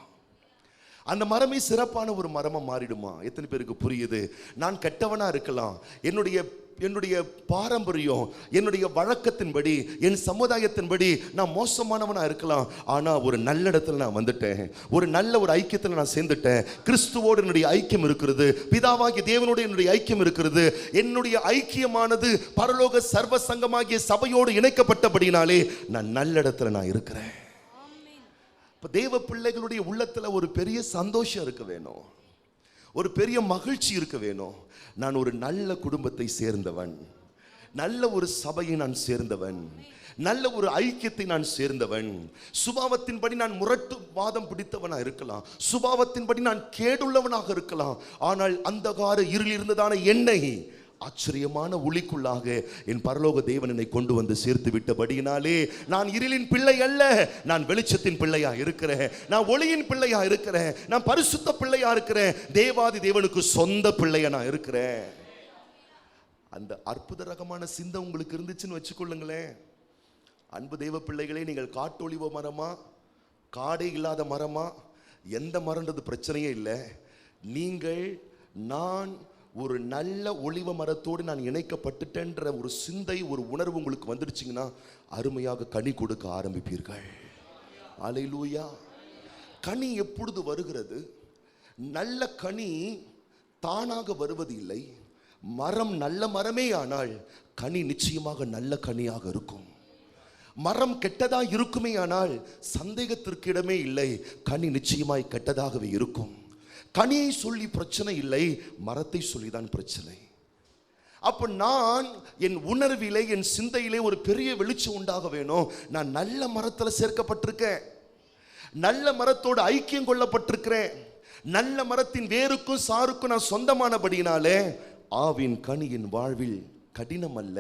அந்த மரமே சிறப்பான ஒரு மரமா மாறிடுமா. எத்தனை பேருக்கு புரியுது? நான் கெட்டவனா இருக்கலாம், என்னுடைய பாரம்பரியம், என்னுடைய வழக்கத்தின்படி, என் சமுதாயத்தின்படி நான் மோசமானவனா இருக்கலாம். ஆனா ஒரு நல்ல இடத்துல நான் வந்துட்டேன், ஒரு நல்ல ஒரு ஐக்கியத்தில் நான் சேர்ந்துட்டேன். கிறிஸ்துவோடு என்னுடைய ஐக்கியம் இருக்கிறது, பிதாவாகிய தேவனோடு என்னுடைய ஐக்கியம் இருக்கிறது. என்னுடைய ஐக்கியமானது பரலோக சர்வ சங்கமாகிய சபையோடு இணைக்கப்பட்டபடினாலே நான் நல்ல இடத்துல நான் இருக்கிறேன். தேவ பிள்ளைகளுடைய உள்ளத்துல ஒரு பெரிய சந்தோஷம் இருக்க வேணும், ஒரு பெரிய மகிழ்ச்சி இருக்க வேணும். நான் ஒரு நல்ல குடும்பத்தை சேர்ந்தவன், நல்ல ஒரு சபையை நான் சேர்ந்தவன், நல்ல ஒரு ஐக்கியத்தை நான் சேர்ந்தவன். சுபாவத்தின்படி நான் முரட்டு வாதம் பிடித்தவனா இருக்கலாம், சுபாவத்தின்படி நான் கேடுள்ளவனாக இருக்கலாம். ஆனால் அந்தகார இருளில் இருந்ததான என்னை ஆச்சரியமான ஒளிக்குள்ளாக என் பரலோக தேவன் என்னை கொண்டு வந்து சேர்த்து விட்டபடியினாலே நான் இருளின் பிள்ளை அல்ல, நான் வெளிச்சத்தின் பிள்ளையா இருக்கிறேன், நான் ஒளியின் பிள்ளையா இருக்கிறேன், நான் பரிசுத்த பிள்ளையா இருக்கிறேன், தேவாதி தேவனுக்கு சொந்த பிள்ளையா நான் இருக்கிறேன். அந்த அற்புத ரகமான சிந்தை உங்களுக்கு இருந்துச்சுன்னு வச்சுக்கொள்ளுங்களேன். அன்பு தேவ பிள்ளைகளே, நீங்கள் காட்டொளிவ மரமா, காடே இல்லாத மரமா, எந்த மரம்ன்றது பிரச்சனையே இல்லை. நீங்கள் நான் ஒரு நல்ல ஒளிவ மரத்தோடு நான் இணைக்கப்பட்டுட்டேன்ற ஒரு சிந்தை, ஒரு உணர்வு உங்களுக்கு வந்துடுச்சிங்கன்னா அருமையாக கனி கொடுக்க ஆரம்பிப்பீர்கள். அல்லேலூயா. கனி எப்பொழுது வருகிறது? நல்ல கனி தானாக வருவது இல்லை. மரம் நல்ல மரமே ஆனால் கனி நிச்சயமாக நல்ல கனியாக இருக்கும். மரம் கெட்டதா இருக்குமே ஆனால் சந்தேகத்திற்கு இடமே இல்லை, கனி நிச்சயமாய் கெட்டதாகவே இருக்கும். கனியை சொல்லி பிரச்சனை இல்லை, மரத்தை சொல்லிதான் பிரச்சனை. அப்ப நான் என் உணர்விலே, என் சிந்தையிலே ஒரு பெரிய வெளிச்சம் உண்டாக வேணும். நான் நல்ல மரத்துல சேர்க்கப்பட்டிருக்கேன், நல்ல மரத்தோடு ஐக்கியம் கொள்ளப்பட்டிருக்கிறேன், நல்ல மரத்தின் வேருக்கும் சாருக்கும் நான் சொந்தமானபடினாலே ஆவின் கனி என் வாழ்வில் கடினம் அல்ல,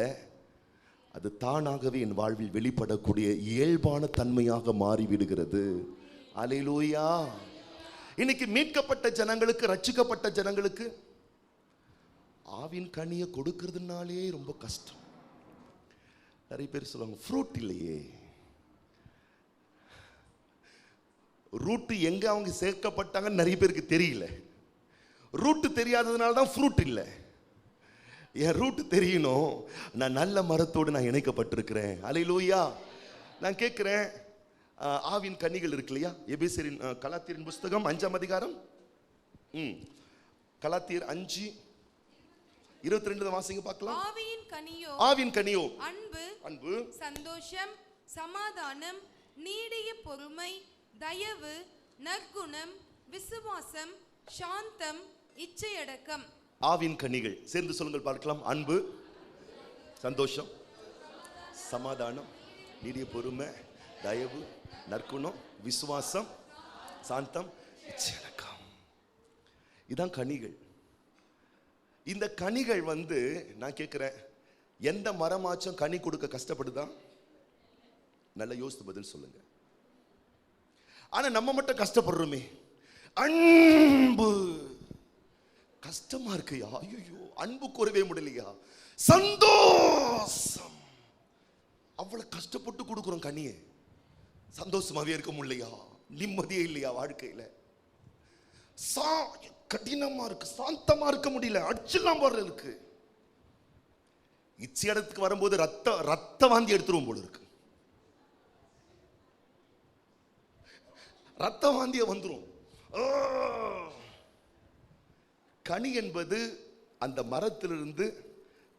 அது தானாகவே என் வாழ்வில் வெளிப்படக்கூடிய இயல்பான தன்மையாக மாறிவிடுகிறது. அல்லேலூயா. இன்னைக்கு மீட்கப்பட்ட ஜனங்களுக்கு, ரட்சிக்கப்பட்ட ஜனங்களுக்கு ஆவின் கனியை கொடுக்கிறதுனாலே ரொம்ப கஷ்டம். நிறைய பேர் சொல்லுவாங்க, ஃப்ரூட் இல்லையே. ரூட்டு எங்க அவங்க சேர்க்கப்பட்டாங்கன்னு நிறைய பேருக்கு தெரியல. ரூட்டு தெரியாததுனால தான் ஃப்ரூட் இல்லை. என் ரூட்டு தெரியணும், நான் நல்ல மரத்தோடு நான் இணைக்கப்பட்டிருக்கிறேன். அல்லேலூயா. நான் கேட்கிறேன், ஆவின் கனிகள் இருக்கு இல்லையா? எபேசியரின் கலாத்தியரின் புஸ்தகம் 5ஆம் அதிகாரம், கலாத்தியர் 5:22 வாசிங்க பார்க்கலாம். ஆவியின் கனியோ அன்பு, சந்தோஷம், சமாதானம், நீடிய பொறுமை, தயவு, நற்குணம், விசுவாசம், சாந்தம், இச்சையடக்கம். ஆவின் கனிகள் சேர்ந்து சொல்லுங்கள் பார்க்கலாம். அன்பு, சந்தோஷம், சமாதானம், நீடிய பொறுமை, தயவு, நற்குணம், விசுவாசம், சாந்தம், இச்சையடக்கம். இதான் கனிகள். இந்த கனிகள் வந்து நான் கேட்கிறேன், எந்த மரமாச்சும் கனி கொடுக்க கஷ்டப்படுதா? நல்லா யோசித்து பதில் சொல்லுங்க. ஆனா நம்ம மட்டும் கஷ்டப்படுறோமே. அன்பு கஷ்டமா இருக்கு, ஐயோ அன்பு கூறவே முடியலையா? சந்தோஷம் அவ்வளவு கஷ்டப்பட்டு கொடுக்குறோம் கனியை, சந்தோஷமாவே இருக்க முடியலையா? நிம்மதியே இல்லையா வாழ்க்கையில? கடினமா இருக்கு, சாந்தமா இருக்க முடியல, அடிச்செல்லாம் போற இருக்கு. இச்சை இடத்துக்கு வரும்போது ரத்த வாந்தி எடுத்துருவோம் போல இருக்கு. ரத்த வாந்திய வந்துரும். கனி என்பது அந்த மரத்திலிருந்து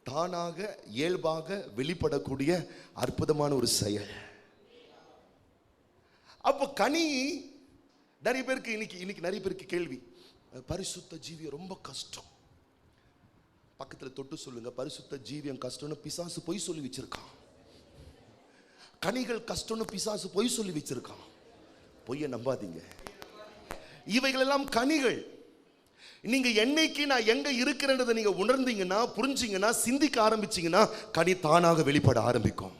தானாக இயல்பாக வெளிப்படக்கூடிய அற்புதமான ஒரு செயல். அப்போ கனி நிறைய பேருக்கு இன்னைக்கு நிறைய பேருக்கு கேள்வி, பரிசுத்த ஜீவியம் ரொம்ப கஷ்டம். பக்கத்துல தொட்டு சொல்லுங்க, பரிசுத்த ஜீவியம் கஷ்டம்னு பிசாசு பொய் சொல்லி வச்சிருக்கான். கனிகள் கஷ்டம்னு பிசாசு பொய் சொல்லி வச்சிருக்கான். பொய்யை நம்பாதீங்க. இவைகள் எல்லாம் கனிகள். நீங்க என்னைக்கு நான் எங்க இருக்கிறன்றதை நீங்க உணர்ந்தீங்கன்னா, புரிஞ்சீங்கன்னா, சிந்திக்க ஆரம்பிச்சீங்கன்னா கனி தானாக வெளிப்பட ஆரம்பிக்கும்.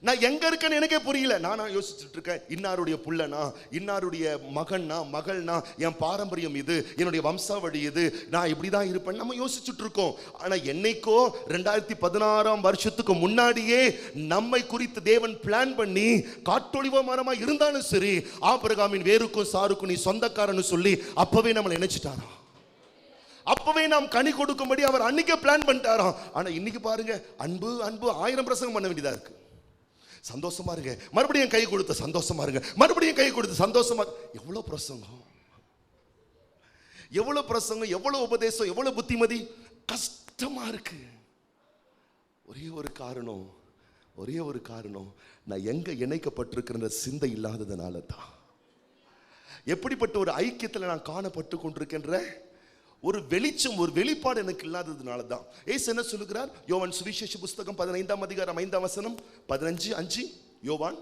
நான் எங்க இருக்கேன்னு எனக்கே புரியல, நானா யோசிச்சுட்டு இருக்கேன், இன்னாருடைய புள்ளனா, இன்னாருடைய மகன்னா, மகள்னா, என் பாரம்பரியம் இது, என்னுடைய வம்சாவளி இது, நான் இப்படிதான் இருப்பேன் நம்ம யோசிச்சுட்டு இருக்கோம். ஆனா என்னைக்கோ 2016 வருஷத்துக்கு முன்னாடியே நம்மை குறித்து தேவன் பிளான் பண்ணி, காட்டொளிவ மரமா இருந்தாலும் சரி, ஆபிரகாமின் வேருக்கும் சாருக்கும் நீ சொந்தக்காரன்னு சொல்லி அப்பவே நம்மளை நினைச்சிட்டாரா. அப்பவே நாம் கனி கொடுக்கும்படி அவர் அன்னைக்கே பிளான் பண்ணிட்டாராம். ஆனா இன்னைக்கு பாருங்க, அன்பு அன்பு 1000 பிரசங்கம் பண்ண வேண்டியதா இருக்கு. சந்தோஷமா இருங்க, மறுபடியும் கை கொடுத்து சந்தோஷமா இருங்க, மறுபடியும் கை கொடுத்து சந்தோஷமா. எவ்வளவு பிரசங்கம், எவ்வளவு பிரசங்கம், எவ்வளவு உபதேசம், எவ்வளவு புத்திமதி. கஷ்டமா இருக்கு. ஒரே ஒரு காரணம் நான் எங்க இணைக்கப்பட்டிருக்கிற சிந்தை இல்லாததுனால தான். எப்படிப்பட்ட ஒரு ஐக்கியத்தில் நான் காணப்பட்டு கொண்டிருக்கின்ற ஒரு வெளிச்சம், ஒரு வெளிப்பாடு எனக்கு இல்லாததுனால தான். ஏசு என்ன சொல்லுகிறார்? யோவான் சுவிசேஷ புஸ்தகம் 15 அதிகாரம் 5 15:5. யோவான்,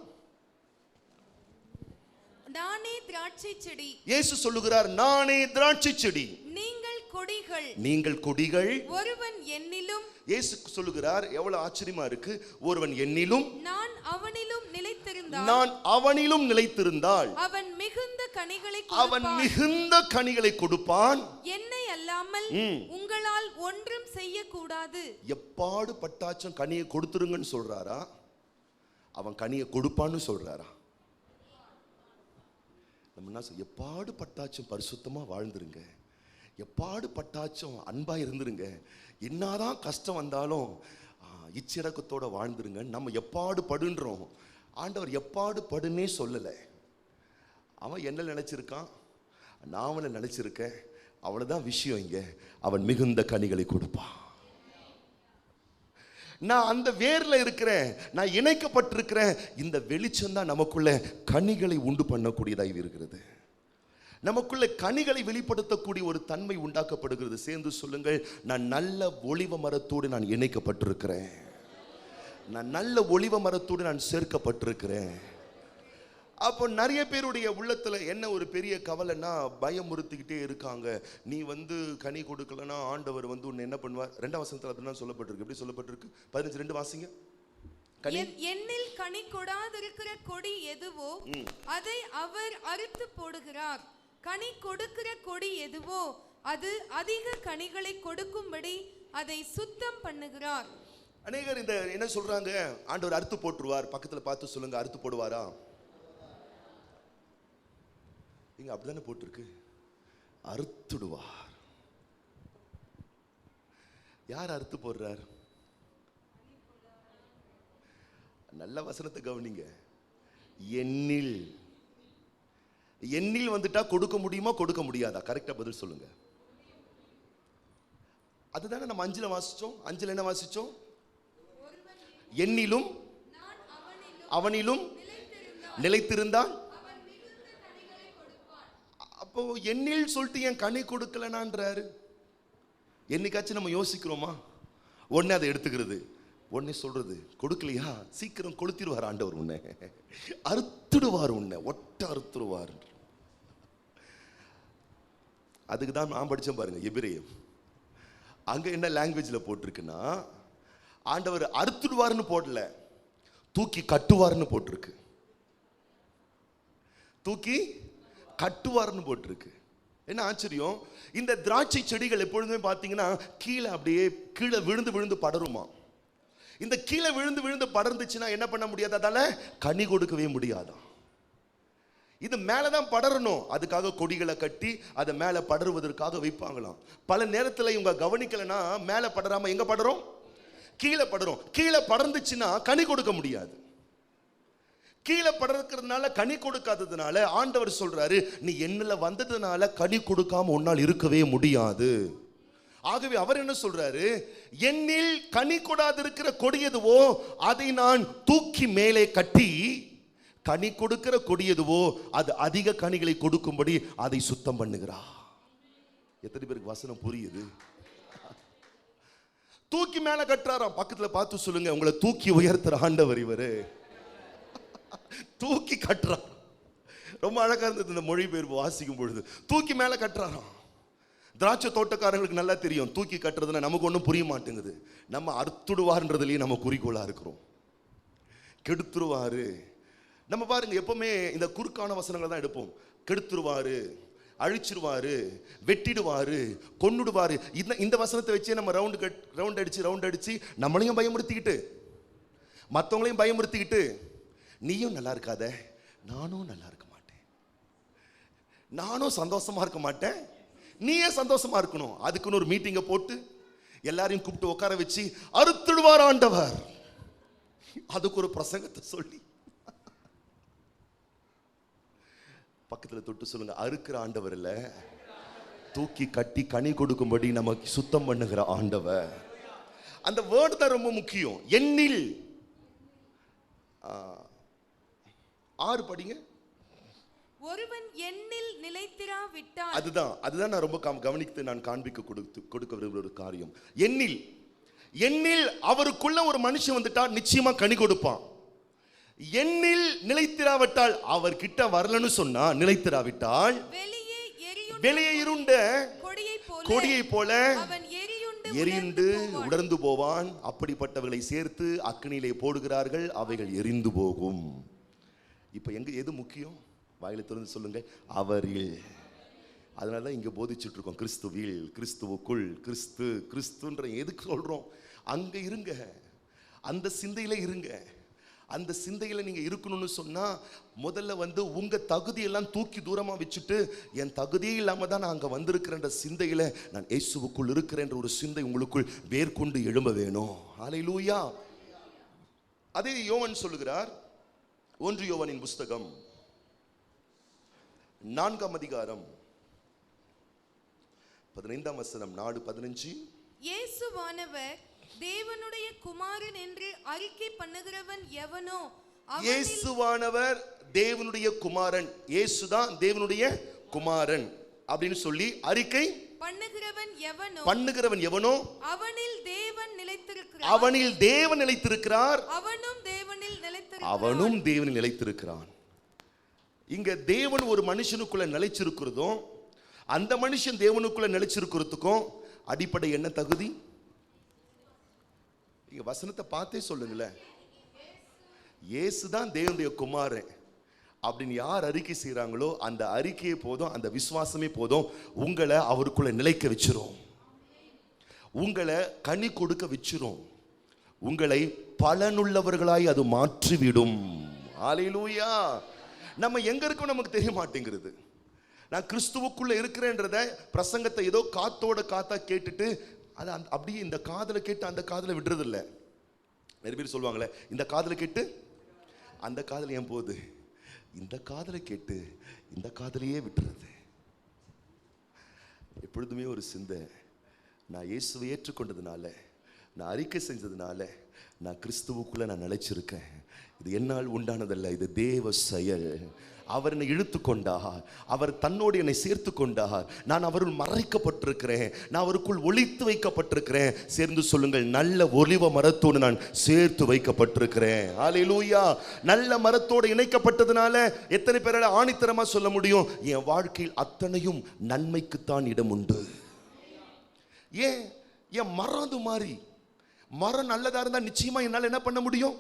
நானே திராட்சை செடி. இயேசு சொல்லுகிறார், நானே திராட்சை செடி, நீங்கள் கொடிகள். ஒருவன் என்னிலும், இயேசு சொல்லுகிறார், எவ்வளவு ஆச்சரியமா இருக்கு, ஒருவன் என்னிலும் நான் அவனிலும் நிலைத்திருந்தால் அவன் மிகுந்த கனிகளை கொடுப்பான். என்னை அல்லாமல் உங்களால் ஒன்றும் செய்யக்கூடாது. எப்பாடு பட்டாச்சும் கனியை கொடுத்துருங்கன்னு சொல்றாரா, அவன் கனியை கொடுப்பான்னு சொல்றாரா? நம்ம என்ன சொல்ல, எப்பாடு பட்டாச்சும் பரிசுத்தமா வாழ்ந்துருங்க, எப்பாடு பட்டாச்சும் அன்பா இருந்துருங்க, என்னதான் கஷ்டம் வந்தாலும் இச்சிறக்கத்தோட வாழ்ந்துருங்க. நம்ம எப்பாடு படுன்றோம், ஆண்டவர் எப்பாடு படுன்னே சொல்லலை. அவன் என்ன நினைச்சிருக்கான், நான் அவனை நினைச்சிருக்கேன், அவ்வளவுதான் விஷயம். இங்க அவன் மிகுந்த கனிகளை கொடுப்பான். நான் அந்த வேர்ல இருக்கிறேன், நான் இணைக்கப்பட்டிருக்கிறேன். இந்த வெளிச்சம் தான் நமக்குள்ள கனிகளை உண்டு பண்ணக்கூடியதாக இருக்கிறது. நமக்குள்ள கனிகளை வெளிப்படுத்தக்கூடிய ஒரு தன்மை உண்டாக்கப்படுகிறது. சேர்ந்து சொல்லுங்கள், நான் நல்ல ஒலிவ மரத்தோடு நான் இணைக்கப்பட்டிருக்கிறேன், நான் நல்ல ஒலிவ மரத்தோடு நான் சேர்க்கப்பட்டிருக்கிறேன். அப்போ நிறைய பேருடைய உள்ளத்துல என்ன ஒரு பெரிய கவலைன்னா, பயமுறுத்திக்கிட்டே இருக்காங்க. நீ கனி கொடுக்கலன்னா ஆண்டவர் உன்னை என்ன பண்ணுவார்? 2ஆம் வசனத்துல அப்படின்னா சொல்லப்பட்டிருக்கு. எப்படி சொல்லப்பட்டிருக்கு? 15:2 வாசிங்க. என்னில் கனி கொடாதிருக்கிற கொடி எதுவோ அதை அவர் அறுத்து போடுகிறார். கனி கொடுக்கிற கொடி எதுவோ அது அதிக கனிகளை கொடுக்கும்படி அதை சுத்தம் பண்ணுகிறார். அநேகர் இந்த என்ன சொல்றாங்க, ஆண்டவர் அறுத்து போட்டுருவார். பக்கத்துல பார்த்து சொல்லுங்க, அறுத்து போடுவாரா? இங்க அப்படிதானே போட்டிருக்கு, அறுத்துடுவார். யார் அறுத்து போடுறார்? நல்ல வசனத்தை கவனிங்க. எண்ணில் வந்துட்டா கொடுக்க முடியுமா, கொடுக்க முடியாதா? கரெக்டா பதில் சொல்லுங்க. அதுதானே நம்ம 5ல வாசிச்சோம். 5ல என்ன வாசிச்சோம்? எண்ணிலும் அவனிலும் நிலைத்திருந்தான். அப்போ எண்ணில் சொல்லிட்டு ஏன் கனி கொடுக்கலனான்றாரு? என்னைக்காச்சும் நம்ம யோசிக்கிறோமா? உடனே அதை எடுத்துக்கிறது, உடனே சொல்றது, கொடுக்கலையா சீக்கிரம் கொளுத்திடுவார் ஆண்டவர், உன்னை அறுத்துடுவார், உன்னை ஒட்ட அறுத்துடுவார். அதுக்கு தான் நான் படிச்சேன் பாருங்க, எபிரேயம். அங்க என்ன லாங்குவேஜ்ல போட்டிருக்குன்னா, ஆண்டவர் அறுத்துடுவார்னு போடல, தூக்கி கட்டுவார்னு போட்டிருக்கு. தூக்கி கட்டுவார்னு போட்டிருக்கு. என்ன ஆச்சரியம்! இந்த திராட்சை செடிகள் எப்பொழுதுமே பார்த்தீங்கன்னா கீழே அப்படியே கீழே விழுந்து விழுந்து படருமா. இந்த கீழே விழுந்து விழுந்து படர்ந்துச்சுன்னா என்ன பண்ண முடியாது, அதால கனி கொடுக்கவே முடியாதான். இது மேலதான் படரணும். அதுக்காக கொடிகளை கட்டி அதை மேல படருவதற்காக வைப்பாங்களாம். பல நேரத்துல இவங்க கவனிக்கலன்னா மேல படராம எங்க படரும்? கீழே படரும். கீழே படர்ந்துச்சுன்னா கனி கொடுக்க முடியாது. கீழே படர்க்கிறதுனால கனி கொடுக்காததுனால ஆண்டவர் சொல்றாரு, நீ என்னல வந்ததுனால கனி கொடுக்காம உன்னால் இருக்கவே முடியாது. ஆகவே அவர் என்ன சொல்றாரு, என்னில் கனி கொடாதிருக்கிற கொடி எதுவோ அதை நான் தூக்கி மேலே கட்டி, கனி கொடுக்கிற கொடி எதுவோ அது அதிக கனிகளை கொடுக்கும்படி அதை சுத்தம் பண்ணுகிறார். எத்தனை பேருக்கு வசனம் புரியுது? தூக்கி மேல கட்டுறாராம். பக்கத்துல பார்த்து சொல்லுங்க, உங்களை தூக்கி உயர்த்துற ஆண்டவர் இவரு. தூக்கி கட்டுறான். ரொம்ப அழகா இருந்தது இந்த மொழிபெயர்ப்பு வாசிக்கும் பொழுது. தூக்கி மேல கட்டுறாராம். திராட்சை தோட்டக்காரங்களுக்கு நல்லா தெரியும், தூக்கி கட்டுறதுன்னா நமக்கு ஒன்றும் புரிய மாட்டேங்குது. நம்ம அறுத்துடுவார்ன்றதுலயே நம்ம குறிக்கோளா இருக்கிறோம். கெடுத்துருவாரு. நம்ம பாருங்க, எப்பவுமே இந்த குறுக்கான வசனங்களை தான் எடுப்போம். கெடுத்துருவாரு, அழிச்சிருவாரு, வெட்டிடுவாரு, கொன்னுடுவாரு. இந்த வசனத்தை வச்சே நம்ம ரவுண்ட் அடிச்சு நம்மளையும் பயமுறுத்திக்கிட்டு மற்றவங்களையும் பயமுறுத்திக்கிட்டு, நீயும் நல்லா இருக்காத, நானும் நல்லா இருக்க மாட்டேன், நானும் சந்தோஷமா இருக்க மாட்டேன், நீயே சந்தோஷமா இருக்கணும். அதுக்குன்னு ஒரு மீட்டிங்கை போட்டு எல்லாரையும் கூப்பிட்டு உட்கார வச்சு அறுத்துடுவார் ஆண்டவர். அதுக்கு ஒரு பிரசங்கத்தை சொல்லி பக்கத்தில் தொட்டு சொல்லுங்க, அறுக்கிற ஆண்டவர் இல்ல, தூக்கி கட்டி கனி கொடுக்கும்படி நமக்கு சுத்தம் பண்ணுகிற ஆண்டவர். அந்த வேர்டு தான் ரொம்ப முக்கியம். எண்ணில் 6 படிங்க. ஒருவன் எண்ணில் நிலைத்திராவிட்டால், அதுதான் நான் ரொம்ப கவனித்து நான் காண்பிக்க கொடுக்க விரும்புகிற ஒரு காரியம். எண்ணில் அவருக்குள்ள ஒரு மனுஷன் வந்துட்டா நிச்சயமா கனி கொடுப்பான். எண்ணில் நிலைத்திராவிட்டால், அவர் கிட்ட வரலன்னு சொன்னா, நிலைத்திராவிட்டால் வெளியே இருண்ட கொடியை போல எரிந்து உடர்ந்து போவான். அப்படிப்பட்டவர்களை சேர்த்து அக்கினியிலே போடுகிறார்கள், அவைகள் எரிந்து போகும். இப்ப எது முக்கியம்? வாயில திறந்து சொல்லுங்க, அவரில். அதனால இங்க போதிச்சுட்டு இருக்கோம், கிறிஸ்துவில், கிறிஸ்துவுக்குள், கிறிஸ்துன்ற எதுக்கு சொல்றோம்? அங்க இருங்க, அந்த சிந்தையில இருங்க. அந்த சிந்தையில நீங்க இருக்கணும்னு சொன்னா, முதல்ல உங்க தகுதியெல்லாம் தூக்கி தூரமா வச்சுட்டு, என் தகுதியே இல்லாம தான் நான் அங்க வந்திருக்கிறேன்ற சிந்தையில நான் இயேசுவுக்குள் இருக்கிறேன்ற ஒரு சிந்தை உங்களுக்குள் வேர்கொண்டு எழும்ப வேணும். ஹல்லேலூயா. அதே யோவான் சொல்லுகிறார், 1 யோவானின் புஸ்தகம் 4ஆம் அதிகாரம் 15ஆம் வசனம், 4:15. இயேசுவானவர் தேவனுடைய குமாரன் என்று அறிக்கை பண்ணுகிறவன் எவனோ, இயேசுவானவர் தேவனுடைய குமாரன், இயேசுதான் தேவனுடைய குமாரன் அப்படின்னு சொல்லி அறிக்கை பண்ணுகிறவன் எவனோ அவனில் தேவன் நிலைத்திருக்கிறார், அவனும் தேவனில் நிலைத்திருக்கிறான். இங்க தேவன் ஒரு மனுஷனுக்குள்ள நிலைச்சிருக்கிறதும் அந்த மனுஷன் தேவனுக்குள்ள நிலைச்சிருக்கிறதுக்கும் அடிப்படை என்ன தகுதி? இங்க வசனத்தை பார்த்தே சொல்லுங்களேன். இயேசுதான் தேவனுடைய குமாரன் அப்படின்னு யார் அறிக்கை செய்யறாங்களோ அந்த அறிக்கையே போதும், அந்த விசுவாசமே போதும், உங்களை அவருக்குள்ள நிலைக்க வச்சிரும், உங்களை கனி கொடுக்க வச்சிரும், உங்களை பலனுள்ளவர்களாய் அது மாற்றிவிடும். ஹல்லேலூயா. நம்ம எங்க இருக்கோம் நமக்கு தெரிய மாட்டேங்கிறது. நான் கிறிஸ்துவுக்குள்ள இருக்கிறேன்றத பிரசங்கத்தை ஏதோ காத்தா கேட்டுட்டு அது அப்படியே இந்த காதல கேட்டு அந்த காதல விடுறது இல்லை. நிறைய பேர் சொல்லுவாங்களே, இந்த காதல கேட்டு அந்த காதல ஏன் போகுது, இந்த காதல கேட்டு இந்த காதலையே விட்டுறது. எப்பொழுதுமே ஒரு சிந்தை, நான் இயேசுவை ஏற்றுக்கொண்டதுனால, நான் அறிக்கை செஞ்சதுனால, நான் கிறிஸ்துவுக்குள்ள நான் நிலைச்சிருக்கேன். இது என்னால் உண்டானதல்ல, இது தேவ செயல். அவர் என்னை இழுத்து கொண்டார், அவர் தன்னோடு என்னை சேர்த்து கொண்டார், நான் அவருள் மறைக்கப்பட்டிருக்கிறேன், நான் அவருக்குள் ஒளித்து வைக்கப்பட்டிருக்கிறேன். சேர்ந்து சொல்லுங்கள், நல்ல ஒலிவ மரத்தோடு நான் சேர்த்து வைக்கப்பட்டிருக்கிறேன். ஹல்லேலூயா. நல்ல மரத்தோடு இணைக்கப்பட்டதுனால எத்தனை பேரால ஆணித்தரமா சொல்ல முடியும், என் வாழ்க்கையில் அத்தனையும் நன்மைக்குத்தான் இடம் உண்டு. ஏன்? என் மரம் அது மாதிரி. மரம் நல்லதா இருந்தா நிச்சயமா என்னால் என்ன பண்ண முடியும்?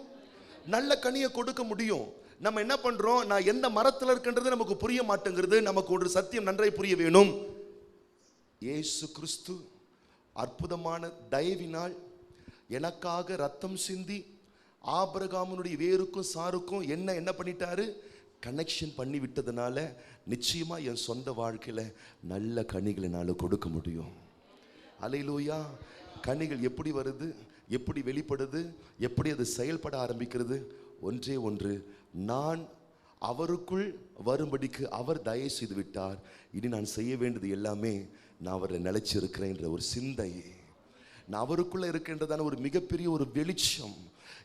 நல்ல கனியை கொடுக்க முடியும். நம்ம என்ன பண்றோம், நான் எந்த மரத்தில் இருக்கின்றது நமக்கு புரிய மாட்டேங்கிறது. நமக்கு ஒரு சத்தியம் நன்றாய் புரிய வேணும். இயேசு கிறிஸ்து அற்புதமான தயவினால் எனக்காக ரத்தம் சிந்தி ஆபிரகாமுடைய வேருக்கும் சாருக்கும் என்ன பண்ணிட்டாரு? கனெக்ஷன் பண்ணி விட்டதுனால நிச்சயமா என் சொந்த வாழ்க்கையில நல்ல கனிகளை என்னால கொடுக்க முடியும். அல்லேலூயா. கனிகள் எப்படி வருது, எப்படி வெளிப்படுது, எப்படி அது செயல்பட ஆரம்பிக்கிறது? ஒன்றே ஒன்று, நான் அவருக்குள் வரும்படிக்கு அவர் தயவு செய்து விட்டார். இனி நான் செய்ய வேண்டியது எல்லாமே நான் அவரை நிலைச்சிருக்கிறேன் என்ற ஒரு சிந்தை, நான் அவருக்குள்ள இருக்கின்றதான ஒரு மிகப்பெரிய ஒரு வெளிச்சம்.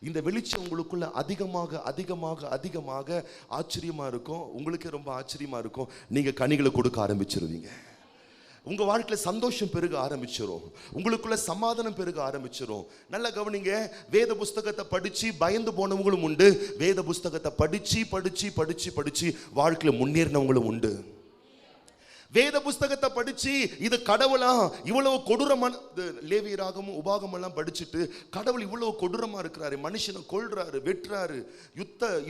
இந்த வெளிச்சம் உங்களுக்குள்ள அதிகமாக அதிகமாக அதிகமாக ஆச்சரியமா இருக்கும். உங்களுக்கே ரொம்ப ஆச்சரியமா இருக்கும். நீங்க கனிகளை கொடுக்க ஆரம்பிச்சிருவீங்க. உங்க வாழ்க்கையில சந்தோஷம் பெருக ஆரம்பிச்சிடும். உங்களுக்குள்ள சமாதானம் பெருக ஆரம்பிச்சிடும். நல்லா கவனிங்க. வேத புஸ்தகத்தை படிச்சு பயந்து போனவங்களும் உண்டு. வேத புஸ்தகத்தை படிச்சு படிச்சு படிச்சு படிச்சு வாழ்க்கையில முன்னேறினவங்களும் உண்டு. வேத புஸ்தகத்தை படிச்சு இது கடவுளா, இவ்வளவு கொடூரமான லேவியராகமும் உபாகமெல்லாம் படிச்சுட்டு கடவுள் இவ்வளவு கொடூரமா இருக்கிறாரு, மனுஷனை கொல்றாரு, வெட்டுறாரு,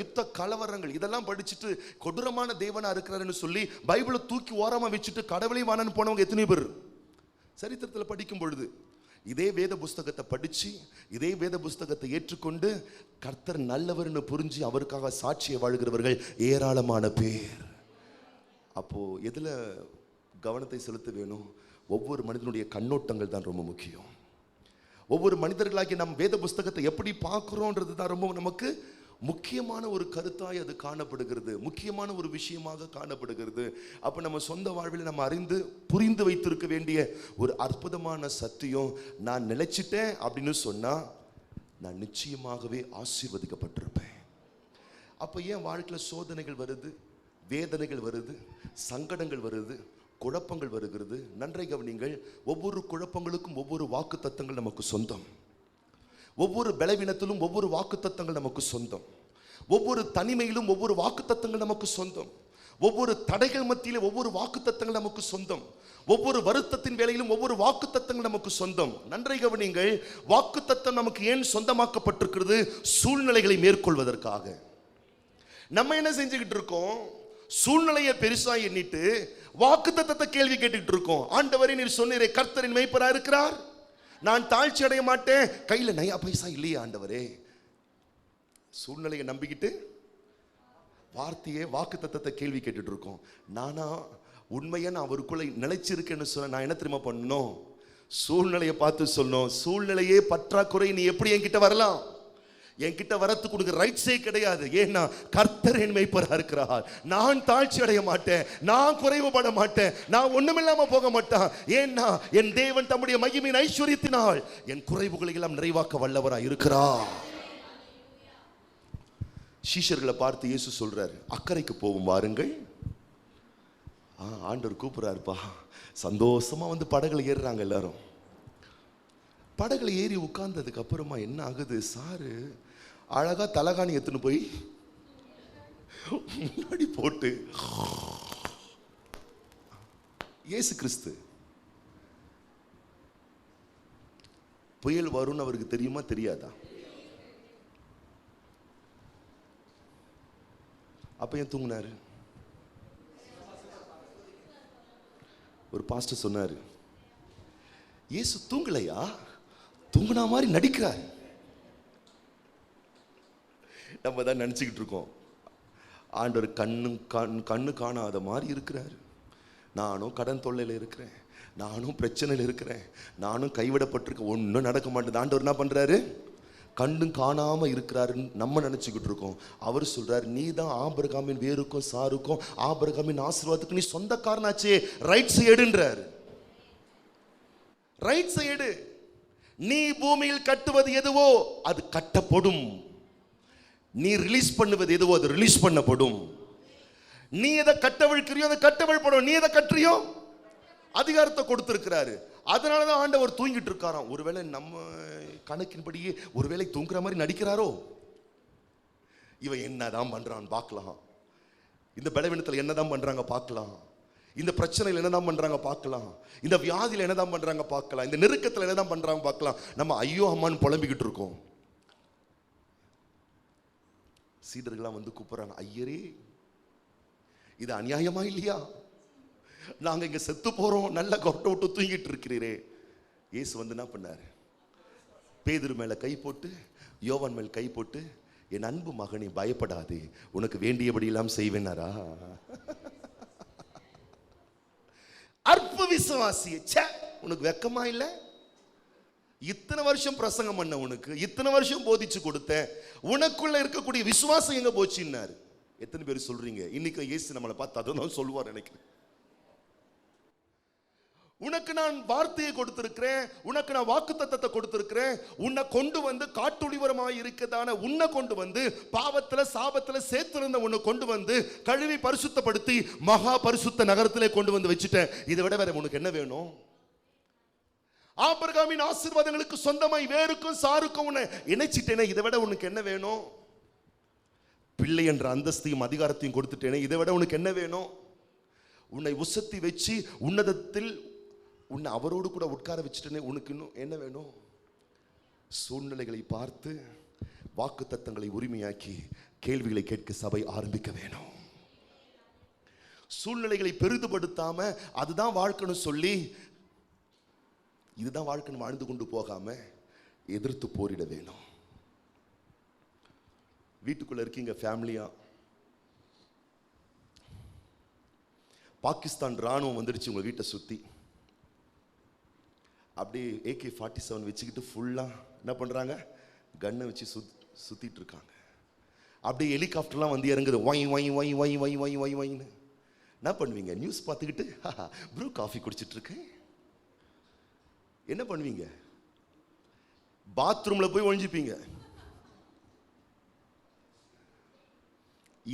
யுத்த கலவரங்கள் இதெல்லாம் படிச்சுட்டு கொடூரமான தேவனா இருக்கிறாருன்னு சொல்லி பைபிளை தூக்கி ஓரமா வச்சுட்டு கடவுளையும் வானன்னு போனவங்க எத்தனை பேர் சரித்திரத்தில் படிக்கும் பொழுது? இதே வேத புஸ்தகத்தை படிச்சு இதே வேத புஸ்தகத்தை ஏற்றுக்கொண்டு கர்த்தர் நல்லவர்னு புரிஞ்சு அவருக்காக சாட்சியை வாழ்கிறவர்கள் ஏராளமான பேர். அப்போ எதுல கவனத்தை செலுத்த வேணும்? ஒவ்வொரு மனிதனுடைய கண்ணோட்டங்கள் தான் ரொம்ப முக்கியம். ஒவ்வொரு மனிதர்களாகி நம் வேத புஸ்தகத்தை எப்படி பார்க்கிறோன்றது தான் ரொம்ப நமக்கு முக்கியமான ஒரு கருத்தாய் அது காணப்படுகிறது, முக்கியமான ஒரு விஷயமாக காணப்படுகிறது. அப்போ நம்ம சொந்த வாழ்வில் நம்ம அறிந்து புரிந்து வைத்திருக்க வேண்டிய ஒரு அற்புதமான சத்தியம், நான் நிலைச்சிட்டேன் அப்படின்னு சொன்னா நான் நிச்சயமாகவே ஆசீர்வதிக்கப்பட்டிருப்பேன். அப்போ ஏன் வாழ்க்கையில் சோதனைகள் வருது, வேதனைகள் வருது, சங்கடங்கள் வருது, குழப்பங்கள் வருகிறது? நன்றை கவனிங்கள். ஒவ்வொரு குழப்பங்களுக்கும் ஒவ்வொரு வாக்கு தத்தங்கள் நமக்கு சொந்தம். ஒவ்வொரு பலவீனத்திலும் ஒவ்வொரு வாக்கு தத்தங்கள் நமக்கு சொந்தம். ஒவ்வொரு தனிமையிலும் ஒவ்வொரு வாக்கு தத்தங்கள் நமக்கு சொந்தம். ஒவ்வொரு தடைகள் மத்தியிலே ஒவ்வொரு வாக்கு தத்தங்கள் நமக்கு சொந்தம். ஒவ்வொரு வருத்தத்தின் வேளையிலும் ஒவ்வொரு வாக்கு தத்தங்கள் நமக்கு சொந்தம். நன்றை கவனிங்கள். வாக்கு தத்தம் நமக்கு ஏன் சொந்தமாக்கப்பட்டிருக்கிறது? சூழ்நிலைகளை மேற்கொள்வதற்காக. நம்ம என்ன செஞ்சுக்கிட்டு இருக்கோம்? சூழ்நிலையை பெருசா எண்ணிட்டு வாக்குத்தத்தத்தை கேள்வி கேட்டுக்கிட்டு இருக்கோம். ஆண்டவரே நீர் சொன்னீரே கர்த்தரின் மேய்ப்பரா இருக்கிறார், நான் தாழ்ச்சி அடைய மாட்டேன், கையில நயா பைசா இல்லையே ஆண்டவரே. சூழ்நிலையை நம்பிக்கிட்டு வார்த்தையே வாக்குத்தத்தத்தை கேள்வி கேட்டுட்டு இருக்கோம். நானா உண்மையா நான் அவருக்குள்ள நிலைச்சிருக்கேன்னு சொன்ன நான் என்ன தெரியுமா பண்ணணும்? சூழ்நிலையை பார்த்து சொல்லணும், சூழ்நிலையே பற்றாக்குறை, நீ எப்படி என்கிட்ட வரலாம்? என்கிட்ட வரத்து கொடுக்க ரைட்ஸே கிடையாது. ஏன்னா கர்த்தர் என் மேய்ப்பரா இருக்கிறார், நான் தாழ்ச்சி அடைய மாட்டேன், நான் குறைவுபட மாட்டேன், நான் ஒண்ணுமில்லாம போக மாட்டேன். ஏன்னா என் தேவன் தம்முடைய மகிமையின் ஐஸ்வரியத்தினால் என் குறைவுகளை எல்லாம் நிறைவாக்க வல்லவரா இருக்கிறார். சீஷர்களை பார்த்து இயேசு சொல்றாரு, அக்கறைக்கு போவோம் வாருங்கள். ஆண்டவர் கூப்பிடுறாருப்பா. சந்தோஷமா வந்து படகுல ஏறுறாங்க எல்லாரும். படகுல ஏறி உட்கார்ந்ததுக்கு அப்புறமா என்ன ஆகுது? சாரு அழகா தலகாணி எடுத்துன்னு போய் முன்னாடி போட்டு, இயேசு கிறிஸ்து புயல் வரும்னு அவருக்கு தெரியுமா தெரியாதா? அப்ப ஏன் தூங்கினாரு? ஒரு பாஸ்டர் சொன்னாரு, இயேசு தூங்கலையா, தூங்கினா மாதிரி நடிக்கிறார். நம்ம தான் நினச்சிக்கிட்டு இருக்கோம் ஆண்டவர் கண்ணு காணாத மாதிரி இருக்கிறார். நானும் கடன் தொல்லையில் இருக்கிறேன், நானும் பிரச்சனையில் இருக்கிறேன், நானும் கைவிடப்பட்டிருக்கேன், ஒன்றும் நடக்க மாட்டேது. ஆண்டவர் என்ன பண்ணுறாரு? கண்ணும் காணாமல் இருக்கிறாருன்னு நம்ம நினச்சிக்கிட்டு இருக்கோம். அவர் சொல்கிறார், நீ தான் ஆபிரகாமின் வேருக்கும் சாருக்கும் ஆபிரகாமின் ஆசீர்வாதத்துக்கு நீ சொந்தக்காரனாச்சே, ரைட் சைடுன்றார். Right side. நீ பூமியில் கட்டுவது எதுவோ அது கட்டப்படும், நீ ரிலீஸ் பண்ணுவது எதுவோ அது ரிலீஸ் பண்ணப்படும். நீ எதை கட்டவிழ்க்கிறியோ அதை கட்டவிழ்ப்படும், நீ எதை கட்டுறியோ அதிகாரத்தை கொடுத்திருக்கிறாரு. அதனாலதான் ஆண்டவர் தூங்கிட்டு இருக்காராம். ஒருவேளை நம்ம கணக்கின்படியே ஒருவேளை தூங்குற மாதிரி நடிக்கிறாரோ? இவன் என்னதான் பண்றான் பார்க்கலாம், இந்த பலவீனத்தில் என்னதான் பண்றாங்க பார்க்கலாம், இந்த பிரச்சனையில் என்னதான் பண்றாங்க பார்க்கலாம், இந்த வியாதியில் என்னதான் பண்றாங்க பார்க்கலாம், இந்த நெருக்கத்தில் என்னதான் பண்றாங்க பார்க்கலாம். நம்ம ஐயோ அம்மான்னு புலம்பிக்கிட்டு இருக்கோம். சீடர்களாம் வந்து கூப்பிடுறாங்க, ஐயரே இது அநியாயமா இல்லையா? நாங்க இங்க செத்து போறோம், நல்ல கொட்டை விட்டு தூங்கிட்டு இருக்கிறீரே. இயேசு வந்து என்ன பண்ணாரு? பேதுரு மேல கை போட்டு, யோவான் மேல் கை போட்டு, என் அன்பு மகனே பயப்படாதே, உனக்கு வேண்டியபடி எல்லாம் செய்வேனாரா? அற்ப விசுவாசியே, ச்சே உனக்கு வெக்கமா இல்ல? இத்தனை வருஷம் பிரசங்கம் பண்ண உனக்கு, இத்தனை வருஷம் போதிச்சு கொடுத்தேன், உனக்குள்ள இருக்கக்கூடிய விசுவாசம் எங்க போச்சுன்னாரு. எத்தனை பேர் சொல்றீங்க இன்னைக்கு இயேசு நம்மளை பார்த்து அதான் சொல்லுவார் நினைக்கிறேன். உனக்கு நான் வார்த்தையை கொடுத்திருக்கிறேன், உனக்கு நான் வாக்குத்தத்தத்தை கொடுத்திருக்கிறேன், உன்னை கொண்டு வந்து காட்டொளிவரமாய் இருக்கதான உன்னை கொண்டு வந்து பாவத்துல சாபத்துல சேர்த்திருந்த உன்னை கொண்டு வந்து கழுவி பரிசுத்தப்படுத்தி மகா பரிசுத்த நகரத்திலே கொண்டு வந்து வச்சுட்டேன். இதை விட வேற உனக்கு என்ன வேணும்? ஆபிரகாமின் ஆசீர்வாதங்களுக்கு சொந்தமாய் வேருக்கும் சாருக்கும் உன்னை இணைச்சிட்டேனே, இதை விட உனக்கு என்ன வேணும்? பிள்ளை என்ற அந்தஸ்தையும் அதிகாரத்தையும் கொடுத்துட்டேனே, இதை விட உனக்கு என்ன வேணும்? உன்னை உசத்தி வச்சு உன்னதத்தில் உன்னை அவரோடு கூட உட்கார வச்சுட்டேனே, உனக்கு இன்னும் என்ன வேணும்? சூழ்நிலைகளை பார்த்து வாக்குத்தத்தங்களை உரிமையாக்கி கேள்விகளை கேட்க சபை ஆரம்பிக்க வேணும். சூழ்நிலைகளை பெரிதுபடுத்தாம அதுதான் வாழ்க்கைன்னு சொல்லி இதுதான் வாழ்க்கைன்னு வாழ்ந்து கொண்டு போகாம எதிர்த்து போரிட வேணும். வீட்டுக்குள்ள இருக்கீங்க ஃபேமிலியா, பாகிஸ்தான் ராணுவம் வந்துடுச்சு உங்க வீட்டை சுத்தி. அப்படியே AK-47 வச்சுக்கிட்டு ஃபுல்லா என்ன பண்றாங்க? கன்னை வச்சு சுத்திட்டு இருக்காங்க. அப்படியே ஹெலிகாப்டர்லாம் வந்து இறங்குது, வை வை வை வை வை வை வை வைன்னு. என்ன பண்ணுவீங்க? நியூஸ் பார்த்துக்கிட்டு ப்ரூ காஃபி குடிச்சிட்டு இருக்கேன். என்ன பண்ணுவீங்க? பாத்ரூம்ல போய் ஒழிஞ்சுப்பீங்க.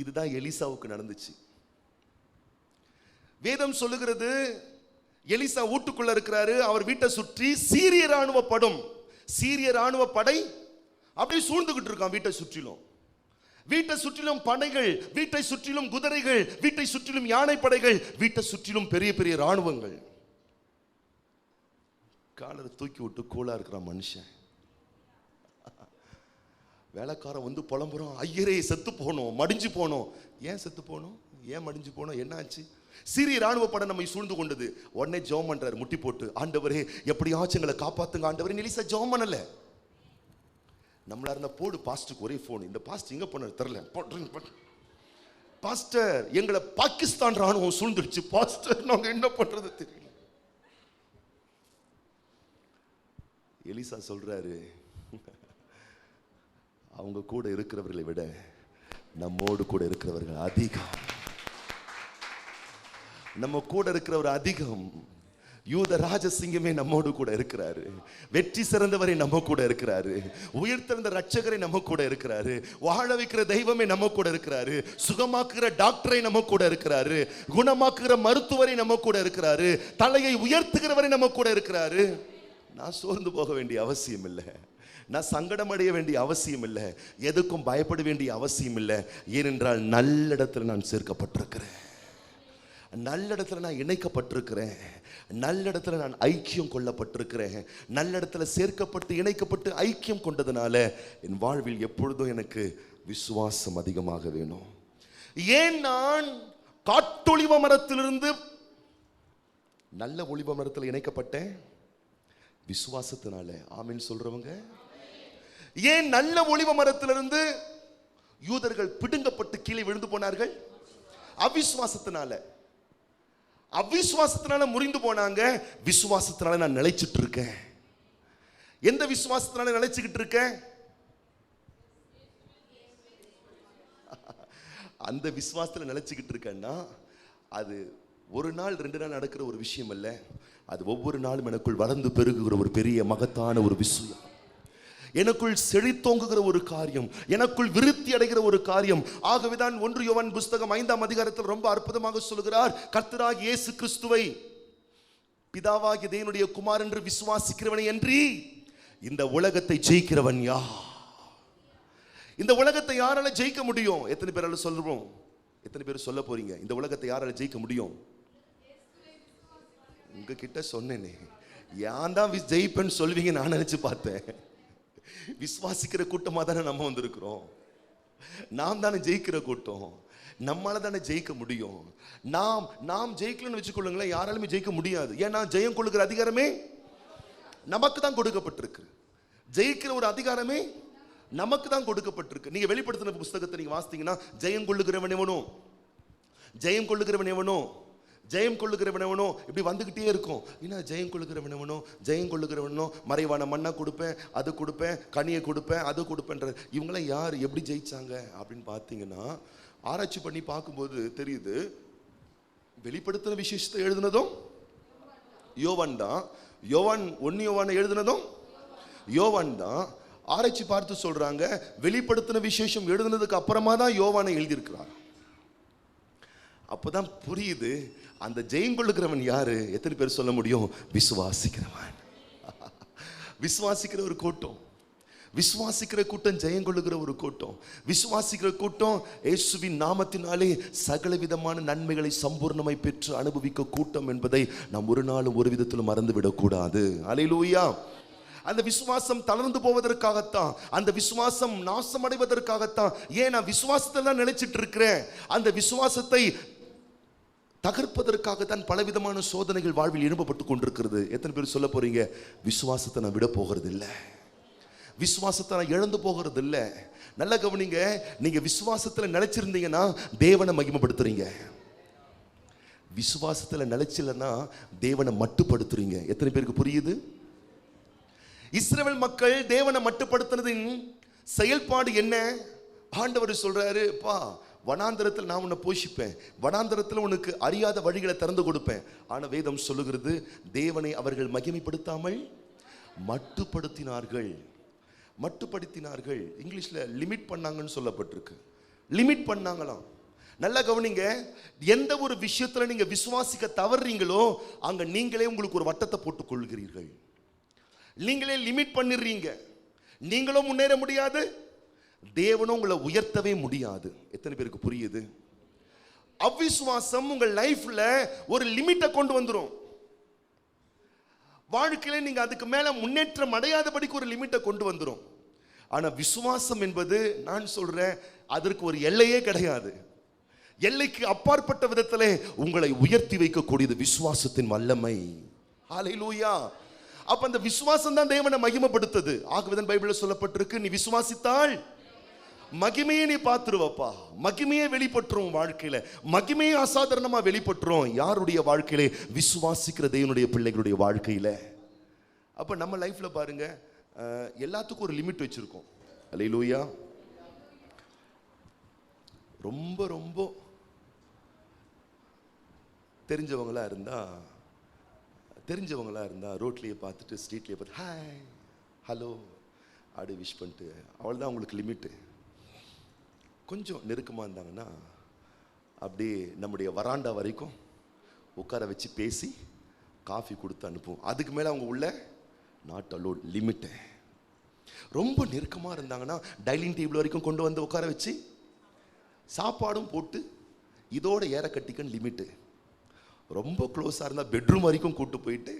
இதுதான் எலிசாவுக்கு நடந்துச்சு. வேதம் சொல்லுகிறது, எலிசா வீட்டுக்குள்ள இருக்கிறாரு, அவர் வீட்டை சுற்றி சீரிய ராணுவ படம், சீரிய ராணுவ படை அப்படி சூழ்ந்துகிட்டு இருக்கான். வீட்டை சுற்றிலும், வீட்டை சுற்றிலும் படைகள், வீட்டை சுற்றிலும் குதிரைகள், வீட்டை சுற்றிலும் யானை படைகள், வீட்டை சுற்றிலும் பெரிய பெரிய ராணுவங்கள். காலரை தூக்கி விட்டு கூலா இருக்கிறான் மனுஷன். வேலைக்காரன் வந்து புலம்புறான், ஐயரே செத்து போனோம், மடிஞ்சு போனோம். ஏன் செத்து போனோம்? ஏன் மடிஞ்சு போனோம்? என்னாச்சு? சீரிய ராணுவ படம் நம்மை சூழ்ந்து கொண்டது. உடனே ஜெபம் பண்றாரு முட்டி போட்டு, ஆண்டவரே எப்படியாச்சும் எங்களை காப்பாத்துங்க ஆண்டவரே. எலிசா ஜெபம் பண்ணல. நம்மளா இருந்தா போடு பாஸ்டருக்கு ஒரே போன், இந்த பாஸ்டர் எங்க போனாரு தெரியல, பாஸ்டர் எங்களை பாகிஸ்தான் ராணுவம் சூழ்ந்துடுச்சு பாஸ்டர், நாங்க என்ன பண்றது தெரியல. எலிசா சொல்றாரு, அவங்க கூட இருக்கிறவர்களை விட நம்மோடு கூட இருக்கிறவர்கள் அதிகம். நம்ம கூட இருக்கிறவர் அதிகம். யூத ராஜசிங்கமே நம்மோடு கூட இருக்கிறாரு. வெற்றி சிறந்தவரை நம்ம கூட இருக்கிறாரு. உயிர்த்தெழுந்த ரட்சகரை நம்ம கூட இருக்கிறாரு. வாழ வைக்கிற தெய்வமே நம்ம கூட இருக்கிறாரு. சுகமாக்குகிற டாக்டரை நம்ம கூட இருக்கிறாரு. குணமாக்குகிற மருத்துவரை நம்ம கூட இருக்கிறாரு. தலையை உயர்த்துகிறவரை நம்ம கூட இருக்கிறாரு. நான் சோர்ந்து போக வேண்டிய அவசியம் இல்லை. நான் சங்கடம் அடைய வேண்டிய அவசியம் இல்லை. எதுக்கும் பயப்பட வேண்டிய அவசியம் இல்லை. ஏனென்றால் நல்ல இடத்துல நான் சேர்க்கப்பட்டிருக்கிறேன். நல்ல இடத்துல நான் இணைக்கப்பட்டிருக்கிறேன். நல்ல இடத்துல நான் ஐக்கியம் கொள்ளப்பட்டிருக்கிறேன். நல்ல இடத்துல சேர்க்கப்பட்டு இணைக்கப்பட்டு ஐக்கியம் கொண்டதுனால என் வாழ்வில் எப்பொழுதும் எனக்கு விசுவாசம் அதிகமாக வேணும். ஏன் நான் காட்டொளிவ மரத்திலிருந்து நல்ல ஒளிவ மரத்தில் இணைக்கப்பட்டேன்? விசுவாசத்தினால. ஆமென் சொல்றவங்க. ஏன் நல்ல ஒளிவ மரத்திலிருந்து யூதர்கள் பிடுங்கப்பட்டு கீழே விழுந்து போனார்கள்? அவிசுவாசத்தினால. அவிசுவாசத்தினால முறிந்து போனாங்க. விசுவாசத்தினால நான் நிலைச்சிட்டு இருக்கேன். எந்த விசுவாசத்தினால நிலைச்சுக்கிட்டு இருக்கேன்? அந்த விசுவாசத்துல நிலைச்சுக்கிட்டு இருக்கேன்னா அது ஒரு நாள் 2 நாள் நடக்கிற ஒரு விஷயம் அல்ல. அது ஒவ்வொரு நாளும் எனக்குள் வளர்ந்து பெருகுகிற ஒரு பெரிய மகத்தான ஒரு விஷயம். எனக்குள் செழித்தோங்குகிற ஒரு காரியம், எனக்குள் விருத்தி அடைகிற ஒரு காரியம். ஆகவேதான் 1 யோவான் புஸ்தகம் 5ஆம் அதிகாரத்தில் ரொம்ப அற்புதமாக சொல்கிறார், கர்த்தராகிய இயேசு கிறிஸ்துவை பிதாவாகிய தேவனுடைய குமாரன் என்று விசுவாசிக்கிறவனை அன்றி இந்த உலகத்தை ஜெயிக்கிறவன் யார்? இந்த உலகத்தை யாரால ஜெயிக்க முடியும்? எத்தனை பேரால சொல்றோம்? எத்தனை பேர் சொல்ல போறீங்க இந்த உலகத்தை யாரால ஜெயிக்க முடியும்? உங்ககிட்ட சொன்னேனே, ஏன் தான் ஜெயிப்பேன்னு சொல்வீங்க நான் நினைச்சு பார்த்தேன். விசுவாசிக்கிற கூட்டமா தானே நம்ம வந்திருக்கிறோம். நாம் தானே ஜெயிக்கிற கூட்டம். நம்மளால தானே ஜெயிக்க முடியும். நாம் ஜெயிக்கலன்னு வச்சுக்கொள்ளுங்களேன், யாராலுமே ஜெயிக்க முடியாது. ஏன்னா ஜெயம் கொள்ளுகிற அதிகாரமே நமக்கு தான் கொடுக்கப்பட்டிருக்கு. ஜெயிக்கிற ஒரு அதிகாரமே நமக்கு தான் கொடுக்கப்பட்டிருக்கு. நீங்க வெளிப்படுத்தின புஸ்தகத்தை நீங்க வாசித்தீங்கன்னா ஜெயம் கொள்ளுகிறவன் எவனோ, ஜெயம் கொள்ளுகிறவன் எவனோ, ஜெயம் கொள்ளுகிறவன் எவனோ இப்படி வந்துகிட்டே இருக்கும். என்ன ஜெயம் கொள்ளுகிறவன் எவனோ, ஜெயம் கொள்ளுகிறவனோ, மறைவான மண்ணை கொடுப்பேன், அது கொடுப்பேன், கனியை கொடுப்பேன், அது கொடுப்பேன்ற. இவங்களாம் யார், எப்படி ஜெயிச்சாங்க அப்படின்னு பார்த்தீங்கன்னா ஆராய்ச்சி பண்ணி பார்க்கும்போது தெரியுது, வெளிப்படுத்தின விசேஷத்தை எழுதுனதும் யோவான் தான். யோவான் 1 யோவானை எழுதுனதும் யோவான் தான். ஆராய்ச்சி பார்த்து சொல்றாங்க, வெளிப்படுத்தின விசேஷம் எழுதுனதுக்கு அப்புறமா தான் யோவானை எழுதியிருக்கிறார். அப்பதான் புரியுது அந்த ஜெயங்கொள்ளுகிறவன் யாரு. எத்தனை பேர் சொல்ல முடியும்? விசுவாசிக்கிறவன். விசுவாசிக்கிற ஒரு கூட்டம், விசுவாசிக்கிற கூட்டம் ஜெயங்கொள்ளுகிற ஒரு கூட்டம். விசுவாசிக்கிற கூட்டம் இயேசுவின் நாமத்தினாலே சகல விதமான நன்மைகளை சம்பூர்ணமாய் பெற்று அனுபவிக்க கூட்டம் என்பதை நாம் ஒரு நாளும் ஒரு விதத்திலும் மறந்துவிடக்கூடாது. அல்லேலூயா. அந்த விசுவாசம் தளர்ந்து போவதற்காகத்தான், அந்த விசுவாசம் நாசமடைவதற்காகத்தான். ஏன் நான் விசுவாசத்தில் தான் நினைச்சிட்டு இருக்கிறேன். அந்த விசுவாசத்தை தகர்ப்பதற்காக தான் பலவிதமான சோதனைகள் வாழ்வில் எழுப்பப்பட்டு கொண்டிருக்கிறது. எத்தனை பேர் சொல்ல போறீங்க, விசுவாசத்தை நான் விட போகிறது இல்லை, விசுவாசத்தை நான் இழந்து போகிறது இல்லை? நல்ல கவனிங்க, நீங்க விசுவாசத்துல நிலைச்சிருந்தீங்கன்னா தேவனை மகிமைப்படுத்துறீங்க, விசுவாசத்துல நிலைச்சில்லைன்னா தேவனை மட்டுப்படுத்துறீங்க. எத்தனை பேருக்கு புரியுது? இஸ்ரவேல் மக்கள் தேவனை மட்டுப்படுத்தினதின் செயல்பாடு என்ன? ஆண்டவர் சொல்றாரு, பா வனாந்தரத்தில் நான் உன்னை போஷிப்பேன், வனாந்தரத்தில் உனக்கு அறியாத வழிகளை திறந்து கொடுப்பேன். ஆனா வேதம் சொல்லுகிறது, தேவனை அவர்கள் மகிமைப்படுத்தாமல் மட்டுப்படுத்தினார்கள். மட்டுப்படுத்தினார்கள், இங்கிலீஷ்ல லிமிட் பண்ணாங்கன்னு சொல்லப்பட்டிருக்கு. லிமிட் பண்ணாங்களாம். நல்லா கவனிங்க, எந்த ஒரு விஷயத்துல நீங்க விசுவாசிக்க தவறுறீங்களோ அங்க நீங்களே உங்களுக்கு ஒரு வட்டத்தை போட்டுக் கொள்கிறீர்கள், நீங்களே லிமிட் பண்ணிடுறீங்க. நீங்களும் முன்னேற முடியாது, தேவனும் உங்களை உயர்த்தவே முடியாது. எத்தனை பேருக்கு புரியுது? அவிசுவாசம் உங்கள் லைஃப்ல ஒரு லிமிட்டை கொண்டு வந்துரும். வாழ்க்கையில நீங்க அதுக்கு மேல முன்னேற்றம் அடையாதபடிக்கு ஒரு லிமிட்டை கொண்டு வந்துரும். ஆனா விசுவாசம் என்பது, நான் சொல்றேன், அதற்கு ஒரு எல்லையே கிடையாது. எல்லைக்கு அப்பாற்பட்ட விதத்திலே உங்களை உயர்த்தி வைக்கக்கூடியது விசுவாசத்தின் வல்லமை. ஹல்லேலூயா. அப்ப அந்த விசுவாசம் தான் தேவனை மகிமைப்படுத்துது. ஆகவேதான் பைபிள்ல சொல்லப்பட்டிருக்கு, நீ விசுவாசித்தால் மகிமையை நீ பார்த்துருவப்பா. மகிமையை வெளிப்பட்டுரும் வாழ்க்கையில, மகிமையை அசாதாரணமா வெளிப்பட்டுரும். யாருடைய வாழ்க்கையில? விசுவாசிக்கிற தேவனுடைய பிள்ளைகளுடைய வாழ்க்கையில. அப்ப நம்ம லைஃப்ல பாருங்க, எல்லாத்துக்கும் ஒரு லிமிட் வச்சிருக்கோம். அல்லேலூயா. ரொம்ப ரொம்ப தெரிஞ்சவங்களா இருந்தா ரோட்லயே பார்த்துட்டு, ஸ்ட்ரீட்லயே பார்த்து ஹாய் ஹலோ அப்படி விஷ் பண்ணிட்டு, அவள்தான் அவங்களுக்கு லிமிட்டு. கொஞ்சம் நெருக்கமாக இருந்தாங்கன்னா அப்படியே நம்முடைய வராண்டா வரைக்கும் உட்கார வச்சு பேசி காஃபி கொடுத்து அனுப்புவோம். அதுக்கு மேலே அவங்க உள்ள நாட் அலோட், லிமிட்டு. ரொம்ப நெருக்கமாக இருந்தாங்கன்னா டைனிங் டேபிள் வரைக்கும் கொண்டு வந்து உட்கார வச்சு சாப்பாடும் போட்டு இதோட ஏற கட்டிக்கன்னு லிமிட்டு. ரொம்ப க்ளோஸாக இருந்தால் பெட்ரூம் வரைக்கும் கூட்டு போயிட்டு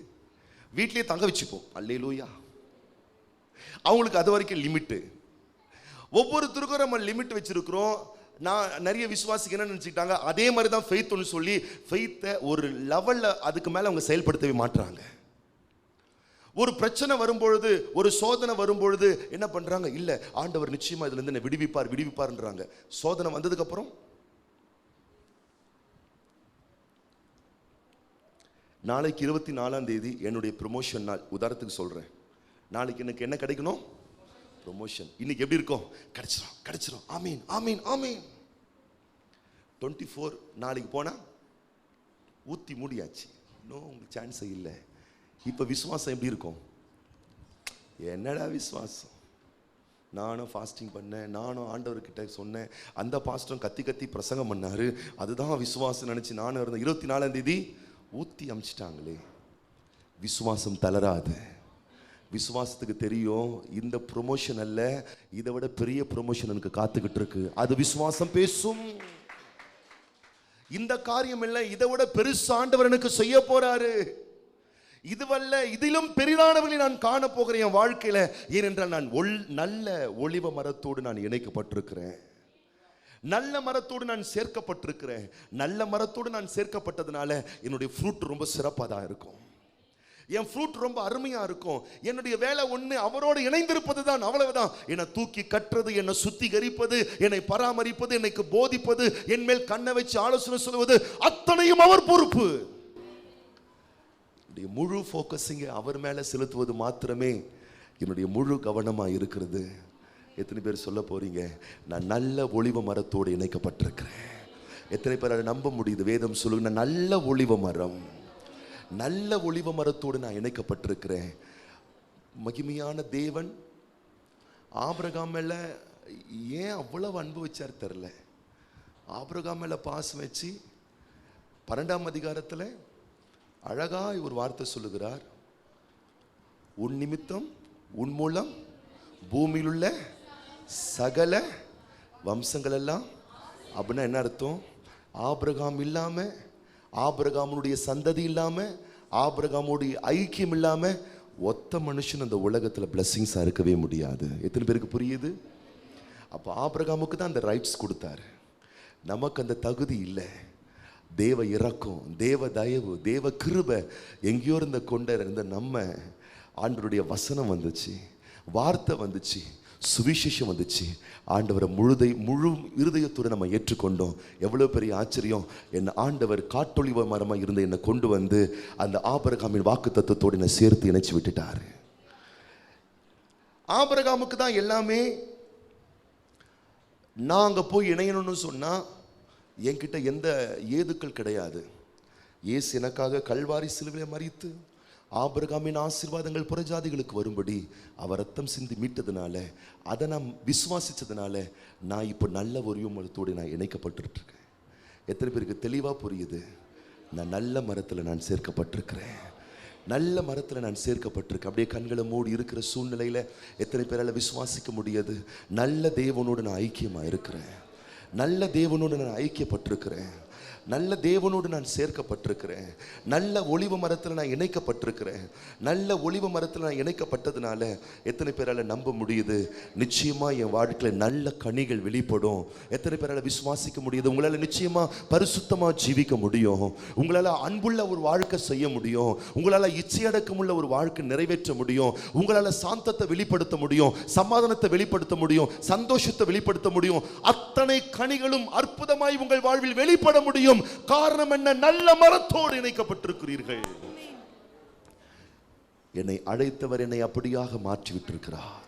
வீட்லேயே தங்க வச்சுப்போம். அல்லேலூயா. அவங்களுக்கு அது வரைக்கும் லிமிட்டு. ஒவ்வொருத்தருக்கும் நம்ம லிமிட் வச்சிருக்கிறோம். நான் நிறைய விசுவாசிக்கு என்ன நினச்சிக்கிட்டாங்க, அதே மாதிரி தான் ஃபெய்த்னு சொல்லி ஃபெய்த்தை ஒரு லெவலில் அதுக்கு மேலே அவங்க செயல்படுத்தவே மாட்டுறாங்க. ஒரு பிரச்சனை வரும்பொழுது, ஒரு சோதனை வரும்பொழுது என்ன பண்ணுறாங்க, இல்லை ஆண்டவர் நிச்சயமாக இதுலேருந்து என்ன விடுவிப்பார்ன்றாங்க. சோதனை வந்ததுக்கப்புறம் நாளைக்கு 24ஆம் தேதி என்னுடைய ப்ரொமோஷன் நாள். உதாரணத்துக்கு சொல்கிறேன், நாளைக்கு எனக்கு என்ன கிடைக்கணும்? ப்ரொமோஷன். இன்னைக்கு எப்படி இருக்கும்? கிடைச்சிரும். ஆமீன் ஆமீன் ஆமீன். 24 நாளைக்கு போனால் ஊற்றி மூடியாச்சு, இன்னும் உங்களுக்கு சான்ஸே இல்லை. இப்போ விசுவாசம் எப்படி இருக்கும்? என்னடா விசுவாசம், நானும் ஃபாஸ்டிங் பண்ணேன், நானும் ஆண்டவர்கிட்ட சொன்னேன், அந்த பாஸ்டரும் கத்தி கத்தி பிரசங்கம் பண்ணாரு, அதுதான் விசுவாசம் நினச்சி நானும் இருந்தேன். 24ஆம் தேதி ஊற்றி அமிச்சிட்டாங்களே. விசுவாசம் தளராது. விசுவாசத்துக்கு தெரியும், இந்த ப்ரொமோஷன் அல்ல, இதை விட பெரிய ப்ரொமோஷன் எனக்கு காத்துக்கிட்டு இருக்கு. அது விசுவாசம் பேசும். இந்த காரியம் இல்லை, இதை விட பெருசு ஆண்டவர் எனக்கு செய்ய போறாரு, இதுவல்ல இதிலும் பெரிதானவர்களை நான் காண போகிறேன் என் வாழ்க்கையில. ஏனென்றால் நான் நல்ல ஒலிவ மரத்தோடு நான் இணைக்கப்பட்டிருக்கிறேன், நல்ல மரத்தோடு நான் சேர்க்கப்பட்டிருக்கிறேன். நல்ல மரத்தோடு நான் சேர்க்கப்பட்டதுனால என்னுடைய ஃப்ரூட் ரொம்ப சிறப்பாக தான் இருக்கும். என் ஃப்ரூட் ரொம்ப அருமையா இருக்கும், என்னுடைய வேலை ஒண்ணு அவரோடு இணைந்திருப்பது தான், அவ்வளவுதான். என்னை தூக்கி கட்டுறது, என்னை சுத்திகரிப்பது, என்னை பராமரிப்பது, எனக்கு போதிப்பது, என் மேல் கண்ணை வச்சு ஆலோசனை சொல்வது, அத்தனையும் அவர் பொறுப்பு. முழு போக்கஸிங்க அவர் மேல செலுத்துவது மாத்திரமே என்னுடைய முழு கவனமா இருக்கிறது. எத்தனை பேர் சொல்ல போறீங்க, நான் நல்ல ஒளிவ மரத்தோடு இணைக்கப்பட்டிருக்கிறேன்? எத்தனை பேர் அதை நம்ப முடியுது? வேதம் சொல்லுங்க, நான் நல்ல ஒளிவ மரம், நல்ல ஒளிவ மரத்தோடு நான் இணைக்கப்பட்டிருக்கிறேன். மகிமையான தேவன் ஆபிரகாம் மேல ஏன் அவ்வளவு அன்பு வச்சார் தெரியல. ஆபிரகாம் மேல பாசம் வச்சு 12ஆம் அதிகாரத்தில் அழகாய் ஒரு வார்த்தை சொல்லுகிறார், உன் நிமித்தம் உன் மூலம் பூமியில் உள்ள சகல வம்சங்கள் எல்லாம். அப்படின்னா என்ன அர்த்தம்? ஆபிரகாம் இல்லாம, ஆபிரகாமுடைய சந்ததி இல்லாம, ஆபிரகாமுடைய ஐக்கியம் இல்லாம ஒத்த மனுஷன் அந்த உலகத்துல பிளஸிங்ஸா இருக்கவே முடியாது. எத்தனை பேருக்கு புரியுது? அப்ப ஆபிரகாமுக்கு தான் அந்த ரைட்ஸ் கொடுத்தாரு, நமக்கு அந்த தகுதி இல்லை. தேவ இரக்கம், தேவ தயவு, தேவ கிருபை எங்கேயோ இருந்த கொண்ட இருந்த நம்ம ஆண்டவருடைய வசனம் வந்துச்சு, வார்த்தை வந்துச்சு, சுவிசேஷம் வந்துச்சு. ஆண்டவரை முழு இருதயத்தோடு நம்ம ஏற்றுக்கொண்டோம். எவ்வளவு பெரிய ஆச்சரியம்! என் ஆண்டவர் காட்டொளிவ மரமா இருந்து என்னை கொண்டு வந்து அந்த ஆபிரகாமின் வாக்கு தத்துவத்தோடு என்னை சேர்த்து இணைச்சு விட்டுட்டாரு. ஆபிரகாமுக்கு தான் எல்லாமே. நான் அங்க போய் இணையணும்னு சொன்னா என்கிட்ட எந்த ஏதுக்கள் கிடையாது. இயேசு எனக்காக கல்வாரி சிலுவையிலே மரித்து ஆபிரகாமின் ஆசீர்வாதங்கள் புறஜாதிகளுக்கு வரும்படி அவர் ரத்தம் சிந்தி மீட்டதுனால, அதை நான் விசுவாசிச்சதுனால நான் இப்போ நல்ல ஒரு மரத்தோடு நான் இணைக்கப்பட்டிருக்கேன். எத்தனை பேருக்கு தெளிவாக புரியுது? நான் நல்ல மரத்தில் நான் சேர்க்கப்பட்டிருக்கிறேன், நல்ல மரத்தில் நான் சேர்க்கப்பட்டிருக்கேன். அப்படியே கண்களை மூடி இருக்கிற சூழ்நிலையில் எத்தனை பேரால் விசுவாசிக்க முடியாது? நல்ல தேவனோடு நான் ஐக்கியமாக இருக்கிறேன், நல்ல தேவனோடு நான் ஐக்கியப்பட்டிருக்கிறேன், நல்ல தேவனோடு நான் சேர்க்கப்பட்டிருக்கிறேன், நல்ல ஒளிவ மரத்தில் நான் இணைக்கப்பட்டிருக்கிறேன். நல்ல ஒளிவ மரத்தில் நான் இணைக்கப்பட்டதுனால எத்தனை பேரால் நம்ப முடியுது? நிச்சயமா என் வாழ்க்கையில் நல்ல கனிகள் வெளிப்படும். எத்தனை பேரால் விசுவாசிக்க முடியுது? உங்களால் நிச்சயமா பரிசுத்தமாக ஜீவிக்க முடியும், உங்களால் அன்புள்ள ஒரு வாழ்க்கை செய்ய முடியும், உங்களால் இச்சையடக்கமுள்ள ஒரு வாழ்க்கை நிறைவேற்ற முடியும், உங்களால் சாந்தத்தை வெளிப்படுத்த முடியும், சமாதானத்தை வெளிப்படுத்த முடியும், சந்தோஷத்தை வெளிப்படுத்த முடியும். அத்தனை கனிகளும் அற்புதமாய் உங்கள் வாழ்வில் வெளிப்பட முடியும். காரணம் என்ன? நல்ல மரத்தோடு இணைக்கப்பட்டிருக்கிறீர்கள். என்னை அழைத்தவர் என்னை அப்படியாக மாற்றி விட்டிருக்கிறார்.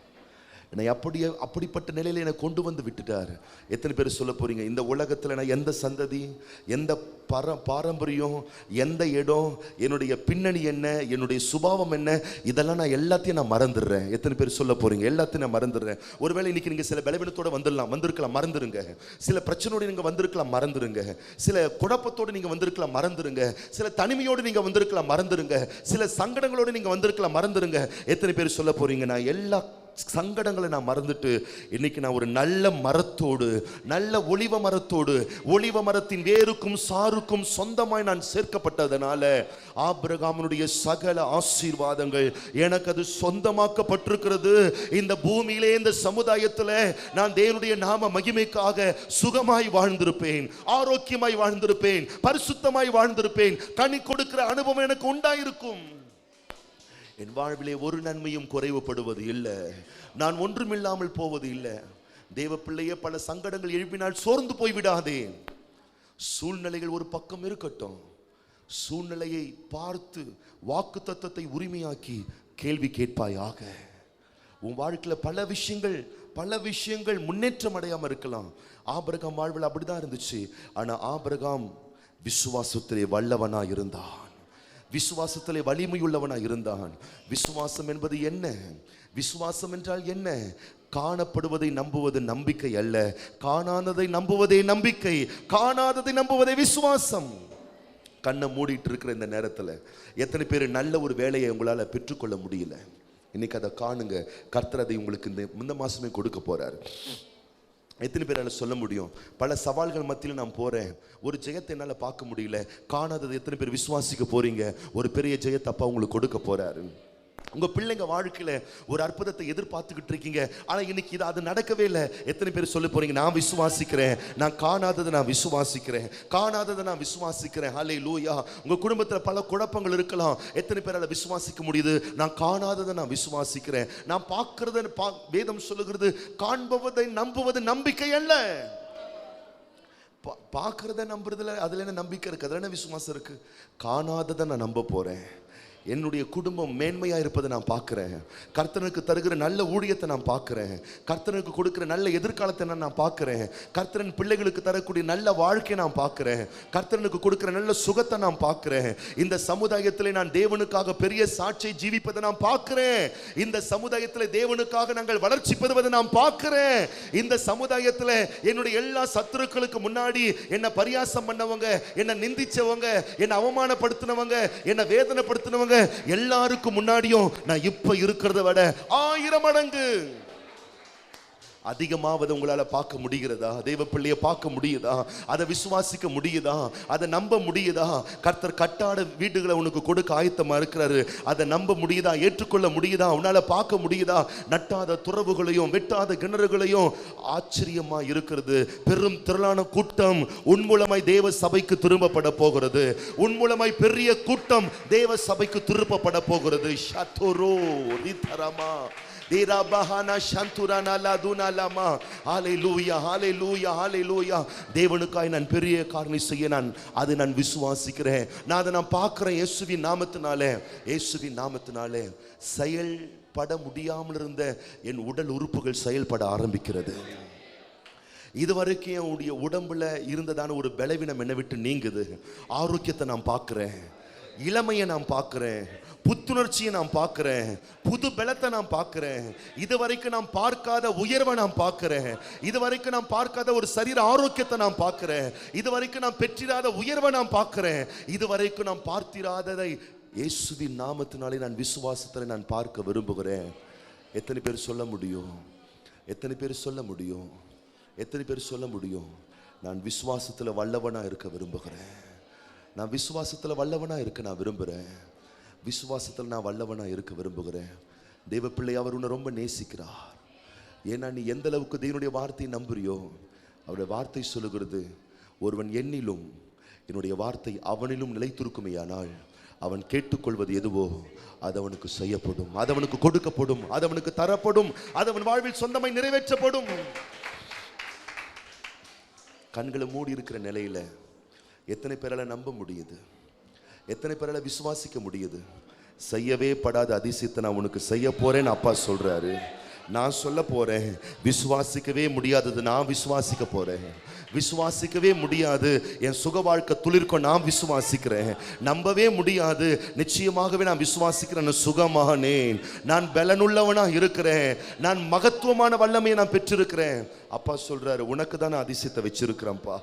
என்னை அப்படிப்பட்ட நிலையில என்னை கொண்டு வந்து விட்டுட்டார். எத்தனை பேர் சொல்ல போறீங்க, இந்த உலகத்தில் நான் எந்த சந்ததி, எந்த பாரம்பரியம், எந்த இடம், என்னுடைய பின்னணி என்ன, என்னுடைய சுபாவம் என்ன, இதெல்லாம் நான் எல்லாத்தையும் நான் மறந்துடுறேன்? எத்தனை பேர் சொல்ல போறீங்க, எல்லாத்தையும் நான் மறந்துடுறேன்? ஒருவேளை இன்னைக்கு நீங்க சில பலவீனத்தோட வந்திருக்கலாம், மறந்துருங்க. சில பிரச்சனையோடு நீங்க வந்திருக்கலாம், மறந்துருங்க. சில குழப்பத்தோடு நீங்க வந்திருக்கலாம், மறந்துருங்க. சில தனிமையோடு நீங்க வந்திருக்கலாம், மறந்துருங்க. சில சங்கடங்களோடு நீங்க வந்திருக்கலாம், மறந்துருங்க. எத்தனை பேர் சொல்ல போறீங்க, நான் எல்லா சங்கடங்களை நான் மறந்துட்டு இன்னைக்கு நான் ஒரு நல்ல மரத்தோடு, நல்ல ஒளிவ மரத்தோடு, ஒளிவ மரத்தின் வேருக்கும் சாருக்கும் சொந்தமாய் நான் சேர்க்கப்பட்டதனால ஆபிரகாமுடைய சகல ஆசீர்வாதங்கள் எனக்கு அது சொந்தமாக்கப்பட்டிருக்கிறது. இந்த பூமியிலே, இந்த சமுதாயத்தில் நான் தேவனுடைய நாம மகிமைக்காக சுகமாய் வாழ்ந்திருப்பேன், ஆரோக்கியமாய் வாழ்ந்திருப்பேன், பரிசுத்தமாய் வாழ்ந்திருப்பேன். கனி கொடுக்கிற அனுபவம் எனக்கு உண்டாயிருக்கும். என் வாழ்விலே ஒரு நன்மையும் குறைவுபடுவது இல்லை, நான் ஒன்றுமில்லாமல் போவது இல்லை. தேவ பிள்ளையே, பல சங்கடங்கள் எழுப்பினால் சோர்ந்து போய்விடாதே. சூழ்நிலைகள் ஒரு பக்கம் இருக்கட்டும், சூழ்நிலையை பார்த்து வாக்கு தத்தத்தை உரிமையாக்கி கேள்வி கேட்பாயாக. உன் வாழ்க்கையில் பல விஷயங்கள் முன்னேற்றம் அடையாம இருக்கலாம். ஆபிரகாம் வாழ்வில் அப்படிதான் இருந்துச்சு. ஆனா ஆபிரகாம் விசுவாசத்திலே வல்லவனா இருந்தான், விசுவாசத்திலே வலிமையுள்ளவனா இருந்தான். விசுவாசம் என்பது என்ன? விசுவாசம் என்றால் என்ன? காணப்படுவதை நம்புவது நம்பிக்கை அல்ல, காணாததை நம்புவதே நம்பிக்கை, காணாததை நம்புவதே விசுவாசம். கண்ணை மூடிட்டு இருக்கிற இந்த நேரத்தில் எத்தனை பேர் நல்ல ஒரு வேலையை உங்களால் பெற்றுக்கொள்ள முடியல? இன்னைக்கு அதை காணுங்க. கர்த்தர் அதை உங்களுக்கு இந்த மாசமே கொடுக்க போறாரு. எத்தனை பேரால் சொல்ல முடியும், பல சவால்கள் மத்தியில் நான் போறேன், ஒரு ஜெயத்தை என்னால் பார்க்க முடியல. காணாதது எத்தனை பேர் விசுவாசிக்க போறீங்க? ஒரு பெரிய ஜெயத்தை அப்பா உங்களுக்கு கொடுக்க போறாரு. உங்க பிள்ளைங்க வாழ்க்கையில ஒரு அற்புதத்தை எதிர்பார்த்துக்கிட்டு இருக்கீங்க, ஆனா இன்னைக்கு அது நடக்கவே இல்லை. எத்தனை பேர் சொல்ல போறீங்க, நான் விசுவாசிக்கிறேன், நான் காணாததை நான் விசுவாசிக்கிறேன், காணாததை நான் விசுவாசிக்கிறேன். ஹல்லேலூயா. உங்க குடும்பத்துல பல குழப்பங்கள் இருக்கலாம், எத்தனை பேர் அதை விசுவாசிக்க முடியுது? நான் காணாததை நான் விசுவாசிக்கிறேன். நான் பார்க்கிறத வேதம் சொல்லுகிறது, காண்பவதை நம்புவது நம்பிக்கை அல்ல. பார்க்கிறத நம்புறதுல அதுல என்ன நம்பிக்கை இருக்கு? அதுல என்ன விசுவாசம் இருக்கு? காணாததை நான் நம்ப போறேன். என்னுடைய குடும்பம் மேன்மையா இருப்பதை நான் பார்க்கிறேன். கர்த்தனுக்கு தருகிற நல்ல ஊழியத்தை நான் பார்க்கிறேன். கர்த்தனுக்கு கொடுக்கிற நல்ல எதிர்காலத்தை நான் பார்க்கிறேன். கர்த்தரின் பிள்ளைகளுக்கு தரக்கூடிய நல்ல வாழ்க்கையை நான் பார்க்கிறேன். கர்த்தனுக்கு கொடுக்கிற நல்ல சுகத்தை நான் பார்க்கிறேன். இந்த சமுதாயத்திலே நான் தேவனுக்காக பெரிய சாட்சியை ஜீவிப்பதை நான் பார்க்கிறேன். இந்த சமுதாயத்திலே தேவனுக்காக நாங்கள் வளர்ச்சி பெறுவதை நான் பார்க்கிறேன். இந்த சமுதாயத்திலே என்னுடைய எல்லா சத்துருக்களுக்கு முன்னாடி என்ன பரியாசம் பண்ணவங்க, என்ன நிந்திச்சவங்க, என்ன அவமானப்படுத்தினவங்க, என்ன வேதனைப்படுத்தினவங்க எல்லாருக்கும் முன்னாடியும் நான் இப்ப இருக்கிறத விட 1000 மடங்கு அதிகமாவது உங்களால பார்க்க முடிகிறதா? தெய்வ பிள்ளையை பார்க்க முடியுதா? அதை விசுவாசிக்க முடியுதா? அதை நம்ப முடியுதா? கர்த்தர் கட்டாட வீடுகளை உனக்கு கொடுக்க ஆயத்தமா இருக்கிறாரு. அதை நம்ப முடியுதா? ஏற்றுக்கொள்ள முடியுதா? உன்னால பார்க்க முடியுதா? நட்டாத துறவுகளையும் வெட்டாத கிணறுகளையும் ஆச்சரியமா இருக்கிறது. பெரும் திரளான கூட்டம் உன் மூலமாய் தேவ சபைக்கு திரும்பப்பட போகிறது. உன் மூலமாய் பெரிய கூட்டம் தேவ சபைக்கு திரும்பப்பட போகிறது. ஷாத்தோரோ ரிதரமா தேவனுக்காய் நான் பெரிய காரியம் செய்ய நான் விசுவாசிக்கிறேன். நான் அதை பார்க்கிறேன். இயேசுவின் நாமத்தினாலே, இயேசுவின் நாமத்தினாலே செயல்பட முடியாமல் இருந்த என் உடல் உறுப்புகள் செயல்பட ஆரம்பிக்கிறது. இதுவரைக்கும் என்னுடைய உடம்புல இருந்ததான ஒரு பலவீனம் என்னை விட்டு நீங்குது. ஆரோக்கியத்தை நான் பார்க்கிறேன், இளமையை நான் பார்க்கிறேன், புத்துணர்ச்சியை நான் பார்க்கிறேன், புது பலத்தை நான் பார்க்கிறேன். இதுவரைக்கும் நான் பார்க்காத உயர்வை நான் பார்க்கிறேன். இதுவரைக்கும் நான் பார்க்காத ஒரு சரீர ஆரோக்கியத்தை நான் பார்க்கிறேன். இதுவரைக்கும் நான் பெற்றிராத உயர்வை நான் பார்க்கிறேன். இதுவரைக்கும் நான் பார்த்திராததை இயேசுவின் நாமத்தினாலே நான் விசுவாசத்தை நான் பார்க்க விரும்புகிறேன். எத்தனை பேர் சொல்ல முடியும்? எத்தனை பேர் சொல்ல முடியும்? எத்தனை பேர் சொல்ல முடியும்? நான் விசுவாசத்துல வல்லவனா இருக்க விரும்புகிறேன். நான் விசுவாசத்துல வல்லவனா இருக்க நான் விரும்புகிறேன். விசுவாசத்தில் நான் வல்லவனா இருக்க விரும்புகிறேன். தேவ பிள்ளை, அவர் உன்னை ரொம்ப நேசிக்கிறார். ஏன்னா நீ எந்த அளவுக்கு தேவனுடைய வார்த்தையை நம்புறியோ, அவருடைய வார்த்தை சொல்லுகிறது, ஒருவன் என்னிலும் என்னுடைய வார்த்தை அவனிலும் நிலைத்திருக்குமேயானால் அவன் கேட்டுக்கொள்வது எதுவோ அது அவனுக்கு செய்யப்படும், அது அவனுக்கு கொடுக்கப்படும், அது அவனுக்கு தரப்படும், அது அவன் வாழ்வில் சொந்தமாய் நிறைவேற்றப்படும். கண்களை மூடி இருக்கிற நிலையில எத்தனை பேரால நம்ப முடியுது? எத்தனை பேரால விசுவாசிக்க முடியுது? செய்யவே படாத அதிசயத்தை நான் உனக்கு செய்ய போறேன்னு அப்பா சொல்றாரு. நான் சொல்ல போறேன். விசுவாசிக்கவே முடியாதது நான் விசுவாசிக்க போறேன். விசுவாசிக்கவே முடியாது என் சுக வாழ்க்கை துளிர்க்கும் நான் விசுவாசிக்கிறேன். நம்பவே முடியாது, நிச்சயமாகவே நான் விசுவாசிக்கிறேன். சுகமானேன், நான் பலனுள்ளவனா இருக்கிறேன், நான் மகத்துவமான வல்லமையை நான் பெற்றிருக்கிறேன். அப்பா சொல்றாரு, உனக்கு தான் அதிசயத்தை வச்சிருக்கிறேன்ப்பா.